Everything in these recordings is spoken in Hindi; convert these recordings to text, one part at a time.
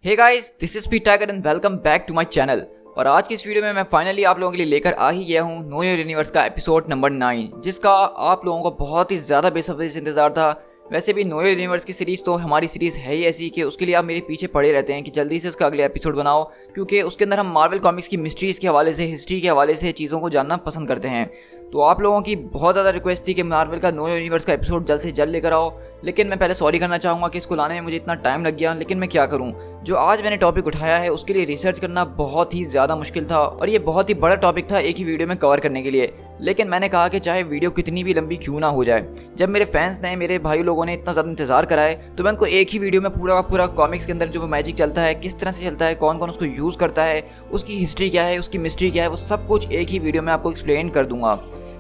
Hey guys, this is P Tiger and welcome back to my channel. और आज की इस वीडियो में मैं फाइनली आप लोगों के लिए लेकर आ ही गया हूँ नो योर यूनिवर्स का एपिसोड नंबर 9, जिसका आप लोगों को बहुत ही ज़्यादा बेसब्री से इंतजार था। वैसे भी नो योर यूनिवर्स की सीरीज़ तो हमारी सीरीज़ है ही ऐसी कि उसके लिए आप मेरे पीछे पड़े रहते हैं कि जल्दी से उसका अगले एपिसोड बनाओ, क्योंकि उसके अंदर हम मार्वल कॉमिक्स की मिस्ट्रीज़ के हवाले से, हिस्ट्री के हवाले से चीज़ों को जानना पसंद करते हैं। तो आप लोगों की बहुत ज़्यादा रिक्वेस्ट थी कि मार्वल का नो यूनिवर्स का एपिसोड जल्द से जल्द लेकर आओ, लेकिन मैं पहले सॉरी करना चाहूँगा कि इसको लाने में मुझे इतना टाइम लग गया। लेकिन मैं क्या करूँ, जो आज मैंने टॉपिक उठाया है उसके लिए रिसर्च करना बहुत ही ज़्यादा मुश्किल था और ये बहुत ही बड़ा टॉपिक था एक ही वीडियो में कवर करने के लिए। लेकिन मैंने कहा कि चाहे वीडियो कितनी भी लंबी क्यों ना हो जाए, जब मेरे फैंस ने, मेरे भाई लोगों ने इतना ज़्यादा इंतजार करा है, तो मैं उनको एक ही वीडियो में पूरा कॉमिक्स के अंदर जो मैजिक चलता है, किस तरह से चलता है, कौन कौन उसको यूज़ करता है, उसकी हिस्ट्री क्या है, उसकी मिस्ट्री क्या है, वो सब कुछ एक ही वीडियो में आपको एक्सप्लेन कर दूंगा।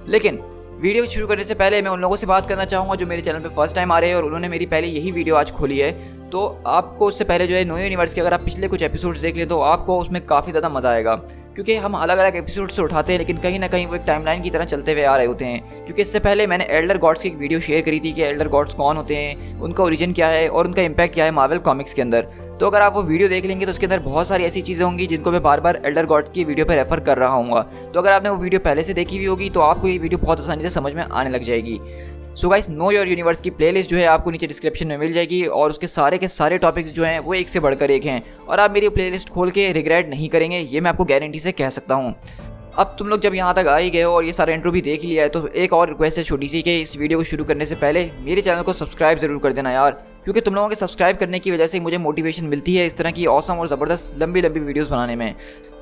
लेकिन वीडियो शुरू करने से पहले मैं उन लोगों से बात करना चाहूँगा जो मेरे चैनल पे फर्स्ट टाइम आ रहे हैं और उन्होंने मेरी पहले यही वीडियो आज खोली है। तो आपको उससे पहले जो है नो यूनिवर्स के अगर आप पिछले कुछ एपिसोड्स देख लें तो आपको उसमें काफ़ी ज़्यादा मज़ा आएगा, क्योंकि हम अलग अलग एपिसोड्स से उठाते हैं लेकिन कहीं ना कहीं वो एक टाइमलाइन की तरह चलते हुए आ रहे होते हैं। क्योंकि इससे पहले मैंने एल्डर गॉड्स की एक वीडियो शेयर करी थी कि एल्डर गॉड्स कौन होते हैं, उनका ओरिजिन क्या है और उनका इम्पैक्ट क्या है मार्वल कॉमिक्स के अंदर। तो अगर आप वो वीडियो देख लेंगे तो उसके अंदर बहुत सारी ऐसी चीज़ें होंगी जिनको मैं बार बार एल्डर गॉड की वीडियो पर रेफर कर रहा हूँ। तो अगर आपने वो वीडियो पहले से देखी हुई होगी तो आपको ये वीडियो बहुत आसानी से समझ में आने लग जाएगी। So guys, know your universe की प्लेलिस्ट जो है आपको नीचे डिस्क्रिप्शन में मिल जाएगी और उसके सारे टॉपिक्स जो हैं वो एक से बढ़कर एक हैं और आप मेरी प्लेलिस्ट खोल के रिग्रेट नहीं करेंगे, ये मैं आपको गारंटी से कह सकता हूँ। अब तुम लोग जब यहाँ तक आ ही गए हो और ये सारा इंट्रो भी देख लिया है तो एक और रिक्वेस्ट है छोटी सी कि इस वीडियो को शुरू करने से पहले मेरे चैनल को सब्सक्राइब जरूर कर देना यार, क्योंकि तुम लोगों के सब्सक्राइब करने की वजह से मुझे मोटिवेशन मिलती है इस तरह की ऑसम और ज़बरदस्त लंबी वीडियोस बनाने में।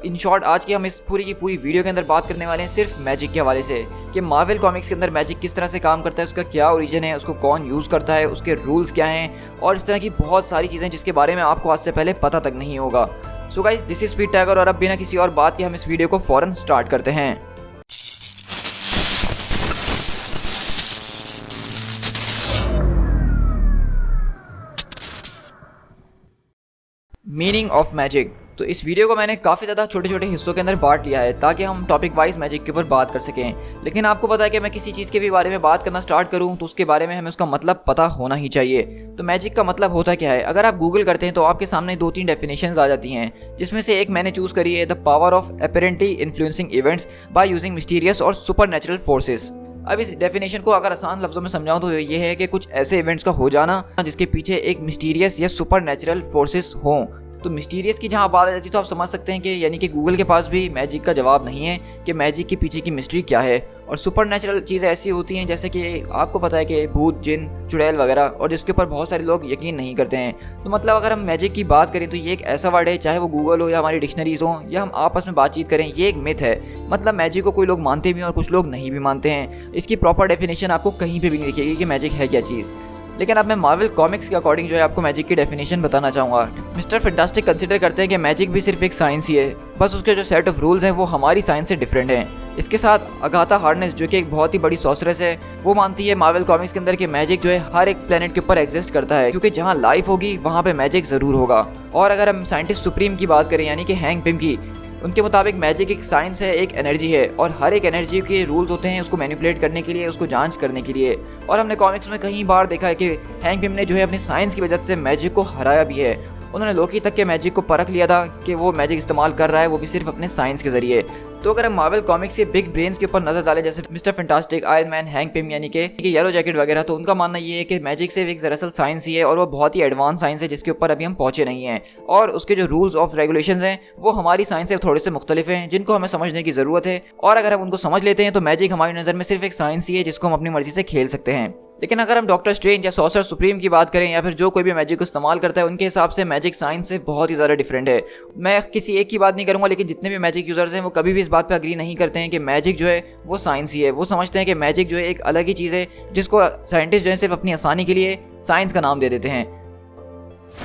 इन शॉर्ट, आज की हम इस पूरी की पूरी वीडियो के अंदर बात करने वाले हैं सिर्फ मैजिक के हवाले से कि मार्वल कॉमिक्स के अंदर मैजिक किस तरह से काम करता है, उसका क्या ओरिजिन है, उसको कौन यूज़ करता है, उसके रूल्स क्या हैं और इस तरह की बहुत सारी चीज़ें जिसके बारे में आपको आज से पहले पता तक नहीं होगा। So guys, this is P tiger और अब बिना किसी और बात के हम इस वीडियो को फ़ौरन स्टार्ट करते हैं। Meaning of magic. तो इस वीडियो को मैंने काफ़ी ज़्यादा छोटे छोटे हिस्सों के अंदर बांट लिया है ताकि हम टॉपिक वाइज मैजिक के ऊपर बात कर सकें। लेकिन आपको पता है कि मैं किसी चीज़ के भी बारे में बात करना स्टार्ट करूं तो उसके बारे में हमें उसका मतलब पता होना ही चाहिए। तो मैजिक का मतलब होता क्या है, अगर आप गूगल करते हैं तो आपके सामने 2-3 डेफिनेशंस आ जाती हैं, जिसमें से एक मैंने चूज़ करी है, the power of apparently influencing events by using mysterious और सुपरनैचुरल फोर्सेस। अब इस डेफिनेशन को अगर आसान लफ्जों में समझाऊं तो ये है कि कुछ ऐसे इवेंट्स का हो जाना जिसके पीछे एक मिस्टीरियस या सुपरनैचुरल फोर्सेस हों। तो मिस्टीरियस की जहाँ बात आ जाती है तो आप समझ सकते हैं कि यानी कि गूगल के पास भी मैजिक का जवाब नहीं है कि मैजिक के पीछे की मिस्ट्री क्या है। और सुपरनैचुरल चीज़ें ऐसी होती हैं जैसे कि आपको पता है कि भूत, जिन, चुड़ैल वगैरह, और जिसके ऊपर बहुत सारे लोग यकीन नहीं करते हैं। तो मतलब अगर हम मैजिक की बात करें तो ये एक ऐसा वर्ड है, चाहे वो गूगल हो या हमारी डिक्शनरीज हो या हम आपस में बातचीत करें, ये एक मिथ है। मतलब मैजिक को कोई लोग मानते भी हैं और कुछ लोग नहीं भी मानते हैं। इसकी प्रॉपर डेफिनेशन आपको कहीं पर भी नहीं दिखेगी कि मैजिक है क्या चीज़। लेकिन अब मैं मार्वल कॉमिक्स के अकॉर्डिंग जो है आपको मैजिक की डेफिनेशन बताना चाहूँगा। मिस्टर फैंटास्टिक कंसिडर करते हैं कि मैजिक भी सिर्फ एक साइंस ही है, बस उसके जो सेट ऑफ रूल्स हैं वो हमारी साइंस से डिफरेंट हैं। इसके साथ अगाथा हार्नेस, जो कि एक बहुत ही बड़ी सॉर्सरेस है, वो मानती है मार्वल कॉमिक्स के अंदर कि मैजिक जो है हर एक प्लेनेट के ऊपर एग्जिस्ट करता है, क्योंकि जहाँ लाइफ होगी वहाँ पे मैजिक ज़रूर होगा। और अगर हम साइंटिस्ट सुप्रीम की बात करें यानी कि हैंक पिम की, उनके मुताबिक मैजिक एक साइंस है, एक एनर्जी है और हर एक एनर्जी के रूल्स होते हैं उसको मैनिपुलेट करने के लिए, उसको जांच करने के लिए। और हमने कॉमिक्स में कई बार देखा है कि हैंक पिम ने जो है अपनी साइंस की वजह से मैजिक को हराया भी है। उन्होंने लोकी तक के मैजिक को परख लिया था कि वो मैजिक इस्तेमाल कर रहा है, वो भी सिर्फ अपने साइंस के जरिए। तो अगर हम मार्वल कॉमिक्स के बिग ब्रेन्स के ऊपर नजर डालें जैसे mister fantastic, iron man, hang Pym यानी कि येलो जैकेट वगैरह, तो उनका मानना ये है कि मैजिक सिर्फ एक दरअसल साइंस ही है और वो बहुत ही एडवांस साइंस है जिसके ऊपर अभी हम पहुंचे नहीं हैं। और उसके जो रूल्स ऑफ रेगुलेशंस हैं वो हमारी साइंस से थोड़े से मुख्तलिफ हैं, जिनको हमें समझने की ज़रूरत है। और अगर हम उनको समझ लेते हैं तो मैजिक हमारी नज़र में सिर्फ एक साइंस ही है जिसको हम अपनी मर्जी से खेल सकते हैं। लेकिन अगर हम डॉक्टर स्ट्रेंज या सॉर्सर सुप्रीम की बात करें या फिर जो कोई भी मैजिक को इस्तेमाल करता है, उनके हिसाब से मैजिक साइंस से बहुत ही ज़्यादा डिफरेंट है। मैं किसी एक की बात नहीं करूंगा, लेकिन जितने भी मैजिक यूजर्स हैं वो कभी भी इस बात पे अग्री नहीं करते हैं कि मैजिक जो है वो साइंस ही है। वो समझते हैं कि मैजिक जो है एक अलग ही चीज़ है जिसको साइंटिस्ट जो है सिर्फ अपनी आसानी के लिए साइंस का नाम दे देते हैं।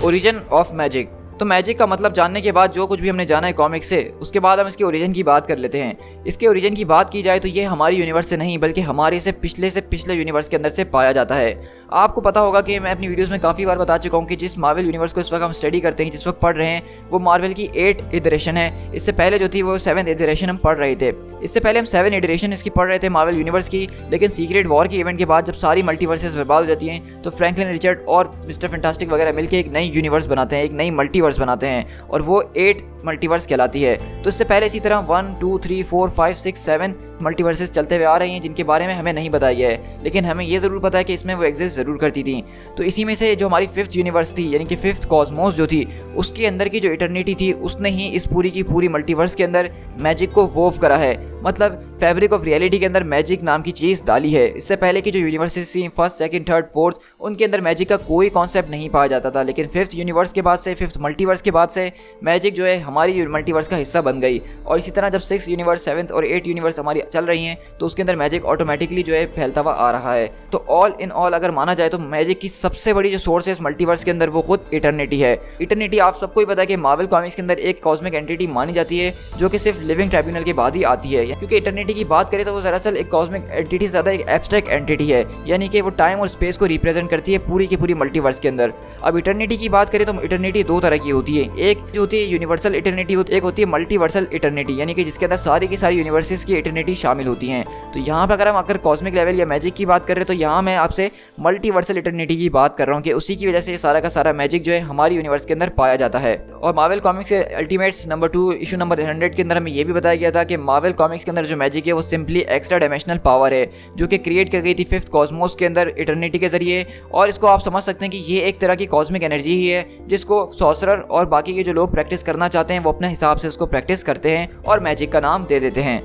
Origin of magic. तो मैजिक का मतलब जानने के बाद जो कुछ भी हमने जाना है कॉमिक से, उसके बाद हम इसके ओरिजिन की बात कर लेते हैं। इसके ओरिजिन की बात की जाए तो ये हमारी यूनिवर्स से नहीं बल्कि हमारे से पिछले यूनिवर्स के अंदर से पाया जाता है। आपको पता होगा कि मैं अपनी वीडियोस में काफ़ी बार बता चुका हूँ कि जिस मार्वल यूनिवर्स को इस वक्त हम स्टडी करते हैं, जिस वक्त पढ़ रहे हैं, वो मार्वल की 8 इटरेशन है। इससे पहले जो थी वो 7th इटरेशन हम पढ़ रहे थे। इससे पहले हम 7 इटरेशन इसकी पढ़ रहे थे मार्वल यूनिवर्स की। लेकिन सीक्रेट वॉर के इवेंट के बाद जब सारी मल्टीवर्सेस बर्बाद हो जाती हैं तो फ्रैंकलिन रिचर्ड और मिस्टर फैंटास्टिक वगैरह मिलकर एक नई यूनिवर्स बनाते हैं, एक नई मल्टीवर्स मल्टीवर्स बनाते हैं और वो 8 मल्टीवर्स कहलाती है। तो इससे पहले इसी तरह 1 2 3 4 5 6 7 मल्टीवर्सेस चलते हुए आ रही हैं जिनके बारे में हमें नहीं बताया गया है, लेकिन हमें ये ज़रूर पता है कि इसमें वो एग्जिस्ट ज़रूर करती थी। तो इसी में से जो हमारी 5th यूनिवर्स थी यानी कि 5th कॉस्मोस जो थी उसके अंदर की जो इटर्निटी थी उसने ही इस पूरी की पूरी मल्टीवर्स के अंदर मैजिक को वोव करा है, मतलब फैब्रिक ऑफ रियलिटी के अंदर मैजिक नाम की चीज़ डाली है। इससे पहले की जो यूनिवर्सेस थी 1st 2nd 3rd 4th उनके अंदर मैजिक का कोई कॉन्सेप्ट नहीं पाया जाता था, लेकिन 5th यूनिवर्स के बाद से 5th मल्टीवर्स के बाद से मैजिक जो है हमारी मल्टीवर्स का हिस्सा बन गई। और इसी तरह जब 6th यूनिवर्स 7th और 8th यूनिवर्स हमारी चल रही हैं तो उसके अंदर मैजिक ऑटोमेटिकली जो है फैलता हुआ आ रहा है। तो ऑल इन ऑल अगर माना जाए तो मैजिक की सबसे बड़ी जो सोर्स है इस मल्टीवर्स के अंदर वो खुद इटर्निटी है। इटर्निटी आप सबको ही पता है कि मार्वल कॉमिक्स के अंदर एक कॉस्मिक एंटिटी मानी जाती है जो कि सिर्फ लिविंग ट्राइब्यूनल के बाद ही आती है, क्योंकि इटर्निटी की बात करें तो वो दरअसल एक कॉस्मिक एंटिटी से ज़्यादा एक एब्स्ट्रैक्ट एंटिटी है, यानी कि वो टाइम और स्पेस को रिप्रेजेंट करती है पूरी की पूरी मल्टीवर्स के अंदर। अब इटर्निटी की बात करें तो इटर्निटी दो तरह की होती है, एक जो होती है यूनिवर्सल इटर्निटी, एक होती है मल्टीवर्सल इटर्निटी, यानी कि जिसके अंदर सारी की सारी यूनिवर्सेस की इटर्निटी शामिल होती हैं। तो यहाँ पर अगर कॉस्मिक लेवल या मैजिक की बात कर रहे हैं तो यहाँ मैं आपसे मल्टीवर्सल इटर्निटी की बात कर रहा हूँ कि उसी की वजह से सारा का सारा मैजिक जो है हमारी यूनिवर्स के अंदर पाया जाता है। और मार्वल कॉमिक्स के अल्टीमेट्स नंबर 2 इशू नंबर 100 के अंदर हमें ये भी बताया गया था कि मार्वल कॉमिक्स के अंदर जो मैजिक है वो सिंपली एक्स्ट्रा डायमेंशनल पावर है जो कि क्रिएट की गई थी 5th कॉस्मोस के अंदर इटर्निटी के जरिए। और इसको आप समझ सकते हैं कि ये एक तरह की कॉस्मिक एनर्जी ही है जिसको सॉर्सरर और बाकी के जो लोग प्रैक्टिस करना चाहते हैं वो अपने हिसाब से उसको प्रैक्टिस करते हैं और मैजिक का नाम दे देते हैं।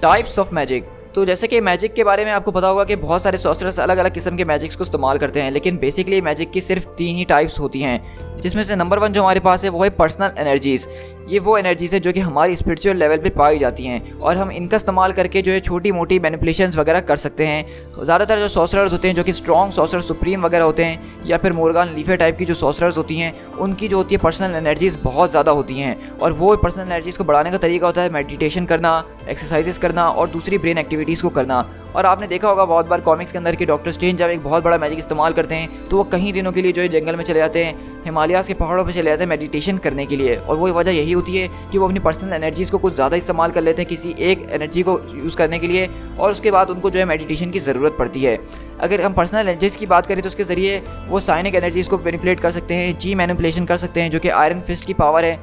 Types of magic. तो जैसे कि मैजिक के बारे में आपको पता होगा कि बहुत सारे सॉर्सरर्स अलग अलग किस्म के मैजिक्स को इस्तेमाल करते हैं, लेकिन बेसिकली मैजिक की सिर्फ 3 ही टाइप्स होती हैं, जिसमें से नंबर 1 जो हमारे पास है वो है पर्सनल एनर्जीज़। ये वो एनर्जीज़ है जो कि हमारी स्पिरिचुअल लेवल पे पाई जाती हैं और हम इनका इस्तेमाल करके जो है छोटी मोटी मैनिपुलेशंस वगैरह कर सकते हैं। ज़्यादातर जो सॉर्सरर्स होते हैं जो कि स्ट्रॉन्ग सॉर्सरर सुप्रीम वगैरह होते हैं या फिर मोर्गान लीफे टाइप की जो सॉर्सरर्स होती हैं उनकी जो होती है पर्सनल एनर्जीज़ बहुत ज़्यादा होती हैं, और वो पर्सनल एनर्जीज़ को बढ़ाने का तरीका होता है मेडिटेशन करना, एक्सरसाइजेस करना और दूसरी ब्रेन एक्टिविटीज़ को करना। और आपने देखा होगा बहुत बार कॉमिक्स के अंदर कि डॉक्टर स्ट्रेंज जब एक बहुत बड़ा मैजिक इस्तेमाल करते हैं तो वो कहीं दिनों के लिए जो है जंगल में चले जाते हैं, हिमालयाज़ के पहाड़ों पे चले जाते हैं मेडिटेशन करने के लिए। और वही वजह यही होती है कि वो अपनी पर्सनल एनर्जीज़ को कुछ ज़्यादा इस्तेमाल कर लेते हैं किसी एक एनर्जी को यूज़ करने के लिए, और उसके बाद उनको जो है मेडिटेशन की ज़रूरत पड़ती है। अगर हम पर्सनल एनर्जीज़ की बात करें तो उसके ज़रिए वो साइनिक एनर्जीज़ को मैनिपुलेट कर सकते हैं, जी मैनिपुलेशन कर सकते हैं जो कि आयरन फिस्ट की पावर है,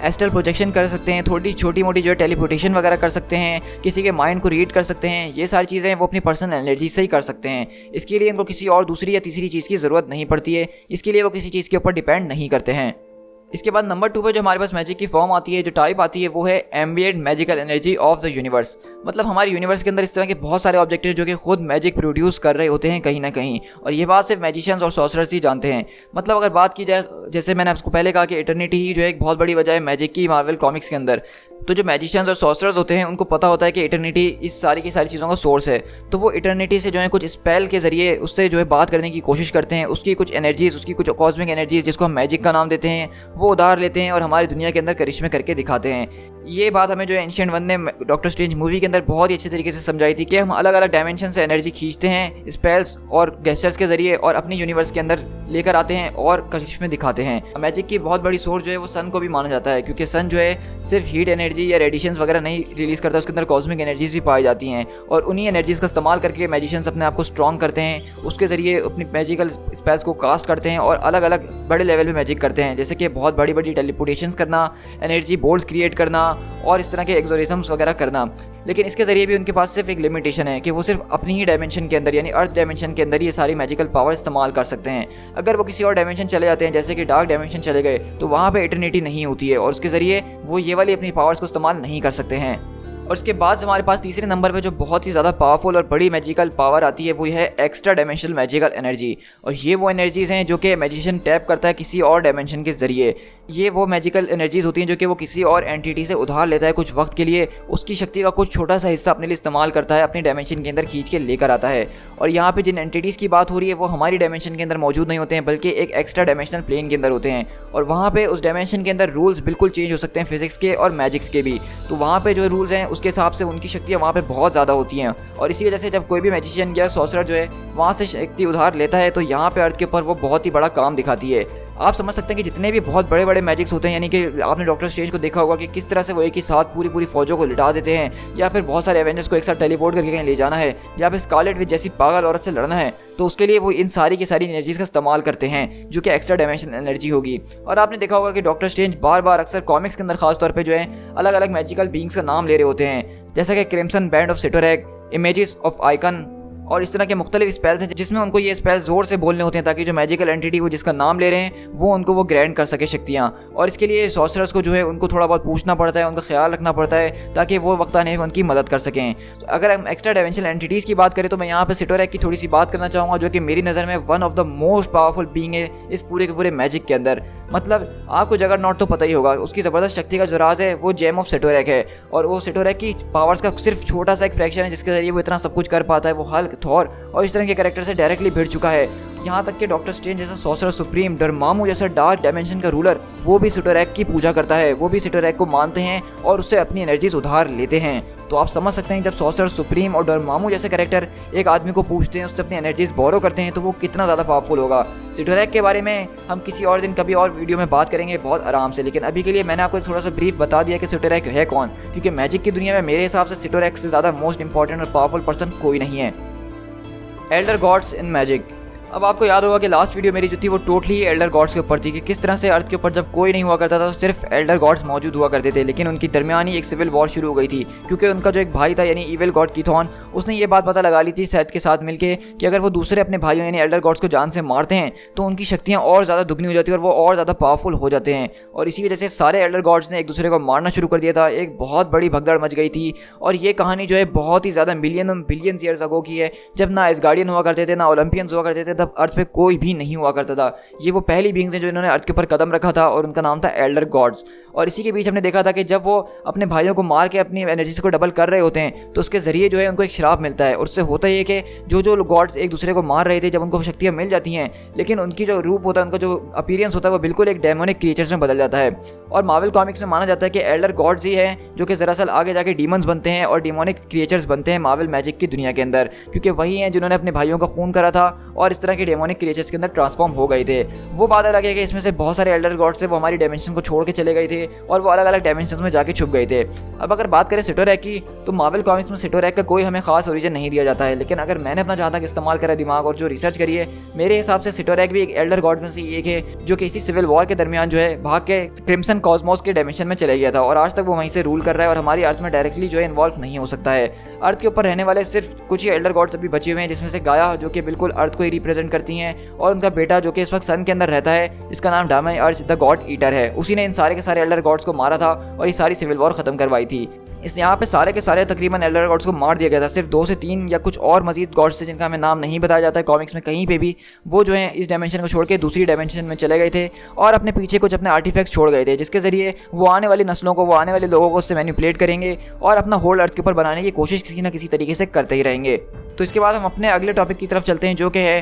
एस्ट्रल प्रोजेक्शन कर सकते हैं, थोड़ी छोटी मोटी जो है टेलीपोर्टेशन वगैरह कर सकते हैं, किसी के माइंड को रीड कर सकते हैं। ये सारी चीज़ें वो अपनी पर्सनल एनर्जी से ही कर सकते हैं। इसके लिए इनको किसी और दूसरी या तीसरी चीज़ की ज़रूरत नहीं पड़ती है, इसके लिए वो किसी चीज़ के ऊपर डिपेंड नहीं करते हैं। इसके बाद नंबर 2 पे जो हमारे पास मैजिक की फॉर्म आती है, जो टाइप आती है, वो है ambient magical energy of the universe. मतलब हमारे यूनिवर्स के अंदर इस तरह के बहुत सारे ऑब्जेक्ट हैं जो कि खुद मैजिक प्रोड्यूस कर रहे होते हैं कहीं ना कहीं, और ये बात सिर्फ मैजिशियंस और सॉर्सरर्स ही जानते हैं। मतलब अगर बात की जाए, जैसे मैंने आपको पहले कहा कि इटर्निटी ही जो है एक बहुत बड़ी वजह है मैजिक की मार्वल कॉमिक्स के अंदर, तो जो मैजिशियंस और सॉर्सरर्स होते हैं उनको पता होता है कि इटर्निटी इस सारी की सारी चीज़ों का सोर्स है, तो वो इटर्निटी से जो है कुछ स्पेल के जरिए उससे जो है बात करने की कोशिश करते हैं, उसकी कुछ एनर्जीज़, उसकी कुछ कॉस्मिक एनर्जीज़ जिसको हम मैजिक का नाम देते हैं वो उधार लेते हैं और हमारी दुनिया के अंदर करिश्मे करके दिखाते हैं। ये बात हमें जो है एंशिएंट वन ने डॉक्टर स्ट्रेंज मूवी के अंदर बहुत ही अच्छे तरीके से समझाई थी कि हम अलग अलग डायमेंशन से एनर्जी खींचते हैं स्पेल्स और गेस्चर्स के जरिए और अपनी यूनिवर्स के अंदर लेकर आते हैं और करिश्मे दिखाते हैं। मैजिक की बहुत बड़ी सोर्स जो है वो सन को भी माना जाता है, क्योंकि सन जो है सिर्फ हीट एनर्जी या रेडिएशंस वगैरह नहीं रिलीज़ करता, उसके अंदर कॉस्मिक एनर्जीज भी पाई जाती हैं, और उन्हीं एनर्जीज़ का इस्तेमाल करके मैजिशियंस अपने आप को स्ट्रॉन्ग करते हैं, उसके ज़रिए अपनी मैजिकल स्पेल्स को कास्ट करते हैं और अलग अलग बड़े लेवल पे मैजिक करते हैं, जैसे कि बहुत बड़ी बड़ी टेलीपोर्टेशंस करना, एनर्जी बोल्ट्स क्रिएट करना और इस तरह के एक्सोरिज्म्स वगैरह करना। लेकिन इसके ज़रिए भी उनके पास सिर्फ एक लिमिटेशन है कि वो सिर्फ अपनी ही डायमेंशन के अंदर यानी अर्थ डायमेंशन के अंदर ये सारी मैजिकल पावर इस्तेमाल कर सकते हैं। अगर वो किसी और डायमेंशन चले जाते हैं, जैसे कि डार्क डायमेंशन चले गए, तो वहाँ पे इटर्निटी नहीं होती है और उसके ज़रिए वो ये वाली अपनी पावर्स को इस्तेमाल नहीं कर सकते हैं। और उसके बाद हमारे पास तीसरे नंबर पे जो बहुत ही ज़्यादा पावरफुल और बड़ी मैजिकल पावर आती है वो है एक्स्ट्रा डायमेंशनल मैजिकल एनर्जी। और ये वो एनर्जीज़ हैं जो कि मैजिशियन टैप करता है किसी और डायमेंशन के ज़रिए। ये वो मैजिकल एनर्जीज़ होती हैं जो कि वो किसी और एंटिटी से उधार लेता है कुछ वक्त के लिए, उसकी शक्ति का कुछ छोटा सा हिस्सा अपने लिए इस्तेमाल करता है, अपनी डायमेंशन के अंदर खींच के लेकर आता है। और यहाँ पे जिन एंटिटीज़ की बात हो रही है वो हमारी डायमेंशन के अंदर मौजूद नहीं होते हैं, बल्कि एक एक्स्ट्रा डायमेंशनल प्लेन के अंदर होते हैं, और वहाँ पे उस डायमेंशन के अंदर रूल्स बिल्कुल चेंज हो सकते हैं, फिजिक्स के और मैजिक्स के भी। तो वहाँ पे जो रूल्स हैं उसके हिसाब से उनकी शक्तियाँ वहाँ पे बहुत ज़्यादा होती हैं, और इसी वजह से जब कोई भी मैजिशियन या सॉर्सरर जो है वहाँ से शक्ति उधार लेता है तो यहाँ पे अर्थ के ऊपर वो बहुत ही बड़ा काम दिखाती है। आप समझ सकते हैं कि जितने भी बहुत बड़े बड़े मैजिक्स होते हैं, यानी कि आपने डॉक्टर स्ट्रेंज को देखा होगा कि किस तरह से वो एक ही साथ पूरी पूरी फौजों को लिटा देते हैं, या फिर बहुत सारे एवेंजर्स को एक साथ टेलीपोर्ट करके कहीं ले जाना है, या फिर स्कारलेट विच जैसी पागल औरत से लड़ना है, तो उसके लिए वो इन सारी की सारी एनर्जीज का इस्तेमाल करते हैं जो कि एक्स्ट्रा डायमेंशन एनर्जी होगी। और आपने देखा होगा कि डॉक्टर स्ट्रेंज बार बार अक्सर कॉमिक्स के अंदर खास तौर पे जो है अलग अलग मैजिकल बीइंग्स का नाम ले रहे होते हैं, जैसा कि क्रिम्सन बैंड ऑफ सिटोरेक, इमेजेस ऑफ आइकन और इस तरह के मुख्तलिफ स्पेल्स हैं जिसमें उनको ये स्पेल्स जोर से बोलने होते हैं ताकि जो मैजिकल एंटिटी वो जिसका नाम ले रहे हैं वो उनको वो ग्रैंड कर सके शक्तियाँ। और इसके लिए सॉर्सरर्स को जो है उनको थोड़ा बहुत पूछना पड़ता है, उनका ख्याल रखना पड़ता है ताकि वो वक्त आने में उनकी मदद कर सकें। तो अगर हम एक्स्ट्रा डायमेंशनल एंटिटीज़ की बात करें तो मैं यहाँ पर सिटोरेक की थोड़ी सी बात करना चाहूँगा, जो कि मेरी नज़र में one of the most powerful being है इस पूरे के पूरे मैजिक के अंदर। मतलब आपको जगरनॉट तो पता ही होगा, उसकी ज़बरदस्त शक्ति का जो राज है वो जेम ऑफ सिटोरेक है, और वो सिटोरेक की पावर्स का सिर्फ छोटा सा एक फ्रैक्शन है जिसके जरिए वो इतना सब कुछ कर पाता है। वो हल्क, थॉर और इस तरह के कैरेक्टर से डायरेक्टली भिड़ चुका है। यहाँ तक कि डॉक्टर स्ट्रेंज जैसा सॉर्सरर सुप्रीम, डरमामू जैसा डार्क डायमेंशन का रूलर, वो भी सिटोरेक की पूजा करता है, वो भी सिटोरेक को मानते हैं और उससे अपनी एनर्जीज उधार लेते हैं। तो आप समझ सकते हैं जब सॉर्सरर सुप्रीम और डरमामू जैसे कैरेक्टर एक आदमी को पूछते हैं, उससे अपनी एनर्जीज बोरो करते हैं, तो वो कितना ज़्यादा पावरफुल होगा। सिटोरेक के बारे में हम किसी और दिन कभी और वीडियो में बात करेंगे बहुत आराम से, लेकिन अभी के लिए मैंने आपको थोड़ा सा ब्रीफ बता दिया कि सिटोरेक है कौन, क्योंकि मैजिक की दुनिया में मेरे हिसाब से सिटोरेक से ज़्यादा मोस्ट इंपॉर्टेंट और पावरफुल पर्सन कोई नहीं है। Elder gods in magic. अब आपको याद होगा कि लास्ट वीडियो मेरी जो थी वो टोटली एल्डर गॉड्स के ऊपर थी कि किस तरह से अर्थ के ऊपर जब कोई नहीं हुआ करता था तो सिर्फ एल्डर गॉड्स मौजूद हुआ करते थे, लेकिन उनकी दरमियान ही एक सिविल वॉर शुरू हो गई थी क्योंकि उनका जो एक भाई था यानी इविल गॉड कीथॉन, उसने ये बात पता लगा ली थी सेथ के साथ मिलके कि अगर वो दूसरे अपने भाइयों यानी एल्डर गॉड्स को जान से मारते हैं तो उनकी शक्तियाँ और ज़्यादा दुगनी हो जाती है और वो और ज़्यादा पावरफुल हो जाते हैं। और इसी वजह से सारे एल्डर गॉड्स ने एक दूसरे को मारना शुरू कर दिया था। एक बहुत बड़ी भगदड़ मच गई थी और ये कहानी जो है बहुत ही ज़्यादा बिलियंस ईयर्स अगो की है, जब ना एसगार्डियन हुआ करते थे ना ओलंपियंस हुआ करते थे, तब अर्थ पे कोई भी नहीं हुआ करता था। ये वो पहली बीइंग्स हैं जो इन्होंने अर्थ के ऊपर कदम रखा था और उनका नाम था एल्डर गॉड्स। और इसी के बीच हमने देखा था कि जब वो अपने भाइयों को मार के अपनी एनर्जीज को डबल कर रहे होते हैं तो उसके जरिए जो है उनको एक श्राप मिलता है, और उससे होता ही है कि जो जो गॉड्स एक दूसरे को मार रहे थे जब उनको शक्तियाँ मिल जाती हैं, लेकिन उनकी जो रूप होता है, उनका जो अपीयरेंस होता है वो बिल्कुल एक डेमोनिक क्रिएचर्स में बदल जाता है। और मार्वल कॉमिक्स में माना जाता है कि एल्डर गॉड्स ही हैं जो कि दरअसल आगे जाके डीमंस बनते हैं और डिमोनिक क्रिएचर्स बनते हैं मार्वल मैजिक की दुनिया के अंदर, क्योंकि वही हैं जिन्होंने अपने भाइयों का खून करा था और इस तरह के डेमोनिक क्रिएचर्स के अंदर ट्रांसफॉर्म हो गए थे। वो बात अलग है कि इसमें से बहुत सारे एल्डर गॉड्स थे वो हमारी डायमेंशन को छोड़ के चले गए थे और वो अलग अलग डायमेंशन में जाके छुप गए थे। अब अगर बात करें सिटोरेक की, तो मार्वल कॉमिक्स में सिटोरेक का कोई हमें खास ओरिजिन नहीं दिया जाता है, लेकिन अगर मैंने अपना जहाँ तक इस्तेमाल करा दिमाग और जो रिसर्च करी है, मेरे हिसाब से सिटोरेक भी एक एल्डर गॉड में से एक है जो कि इसी सिविल वॉर के दरमियान जो है भाग के क्रिम्सन कॉस्मोस के डायमेंशन में चले गया था और आज तक वो वहीं से रूल कर रहा है और हमारी अर्थ में डायरेक्टली जो है इन्वॉल्व नहीं हो सकता है। अर्थ के ऊपर रहने वाले सिर्फ कुछ ही एल्डर गॉड्स अभी बचे हुए हैं, जिसमें से गाया जो कि बिल्कुल अर्थ को ही रिप्रेजेंट करती हैं, और उनका बेटा जो कि इस वक्त सन के अंदर रहता है जिसका नाम Daman urge the God eater है, उसी ने इन सारे के सारे एल्डर गॉड्स को मारा था और ये सारी सिविल वॉर खत्म करवाई थी। इस यहाँ पे सारे के सारे तकरीबन एल्डर गॉड्स को मार दिया गया था। सिर्फ 2 से 3 या कुछ और मजीद गॉड्स थे जिनका हमें नाम नहीं बताया जाता है कॉमिक्स में कहीं पे भी, वो जो है इस डायमेंशन को छोड़ के दूसरी डायमेंशन में चले गए थे और अपने पीछे कुछ अपने आर्टिफैक्ट्स छोड़ गए थे, जिसके जरिए वो आने वाली नस्लों को, वो आने वाले लोगों को उससे मैनिपुलेट करेंगे और अपना होल्ड अर्थ के ऊपर बनाने की कोशिश किसी न किसी तरीके से करते ही रहेंगे। तो इसके बाद हम अपने अगले टॉपिक की तरफ चलते हैं जो कि है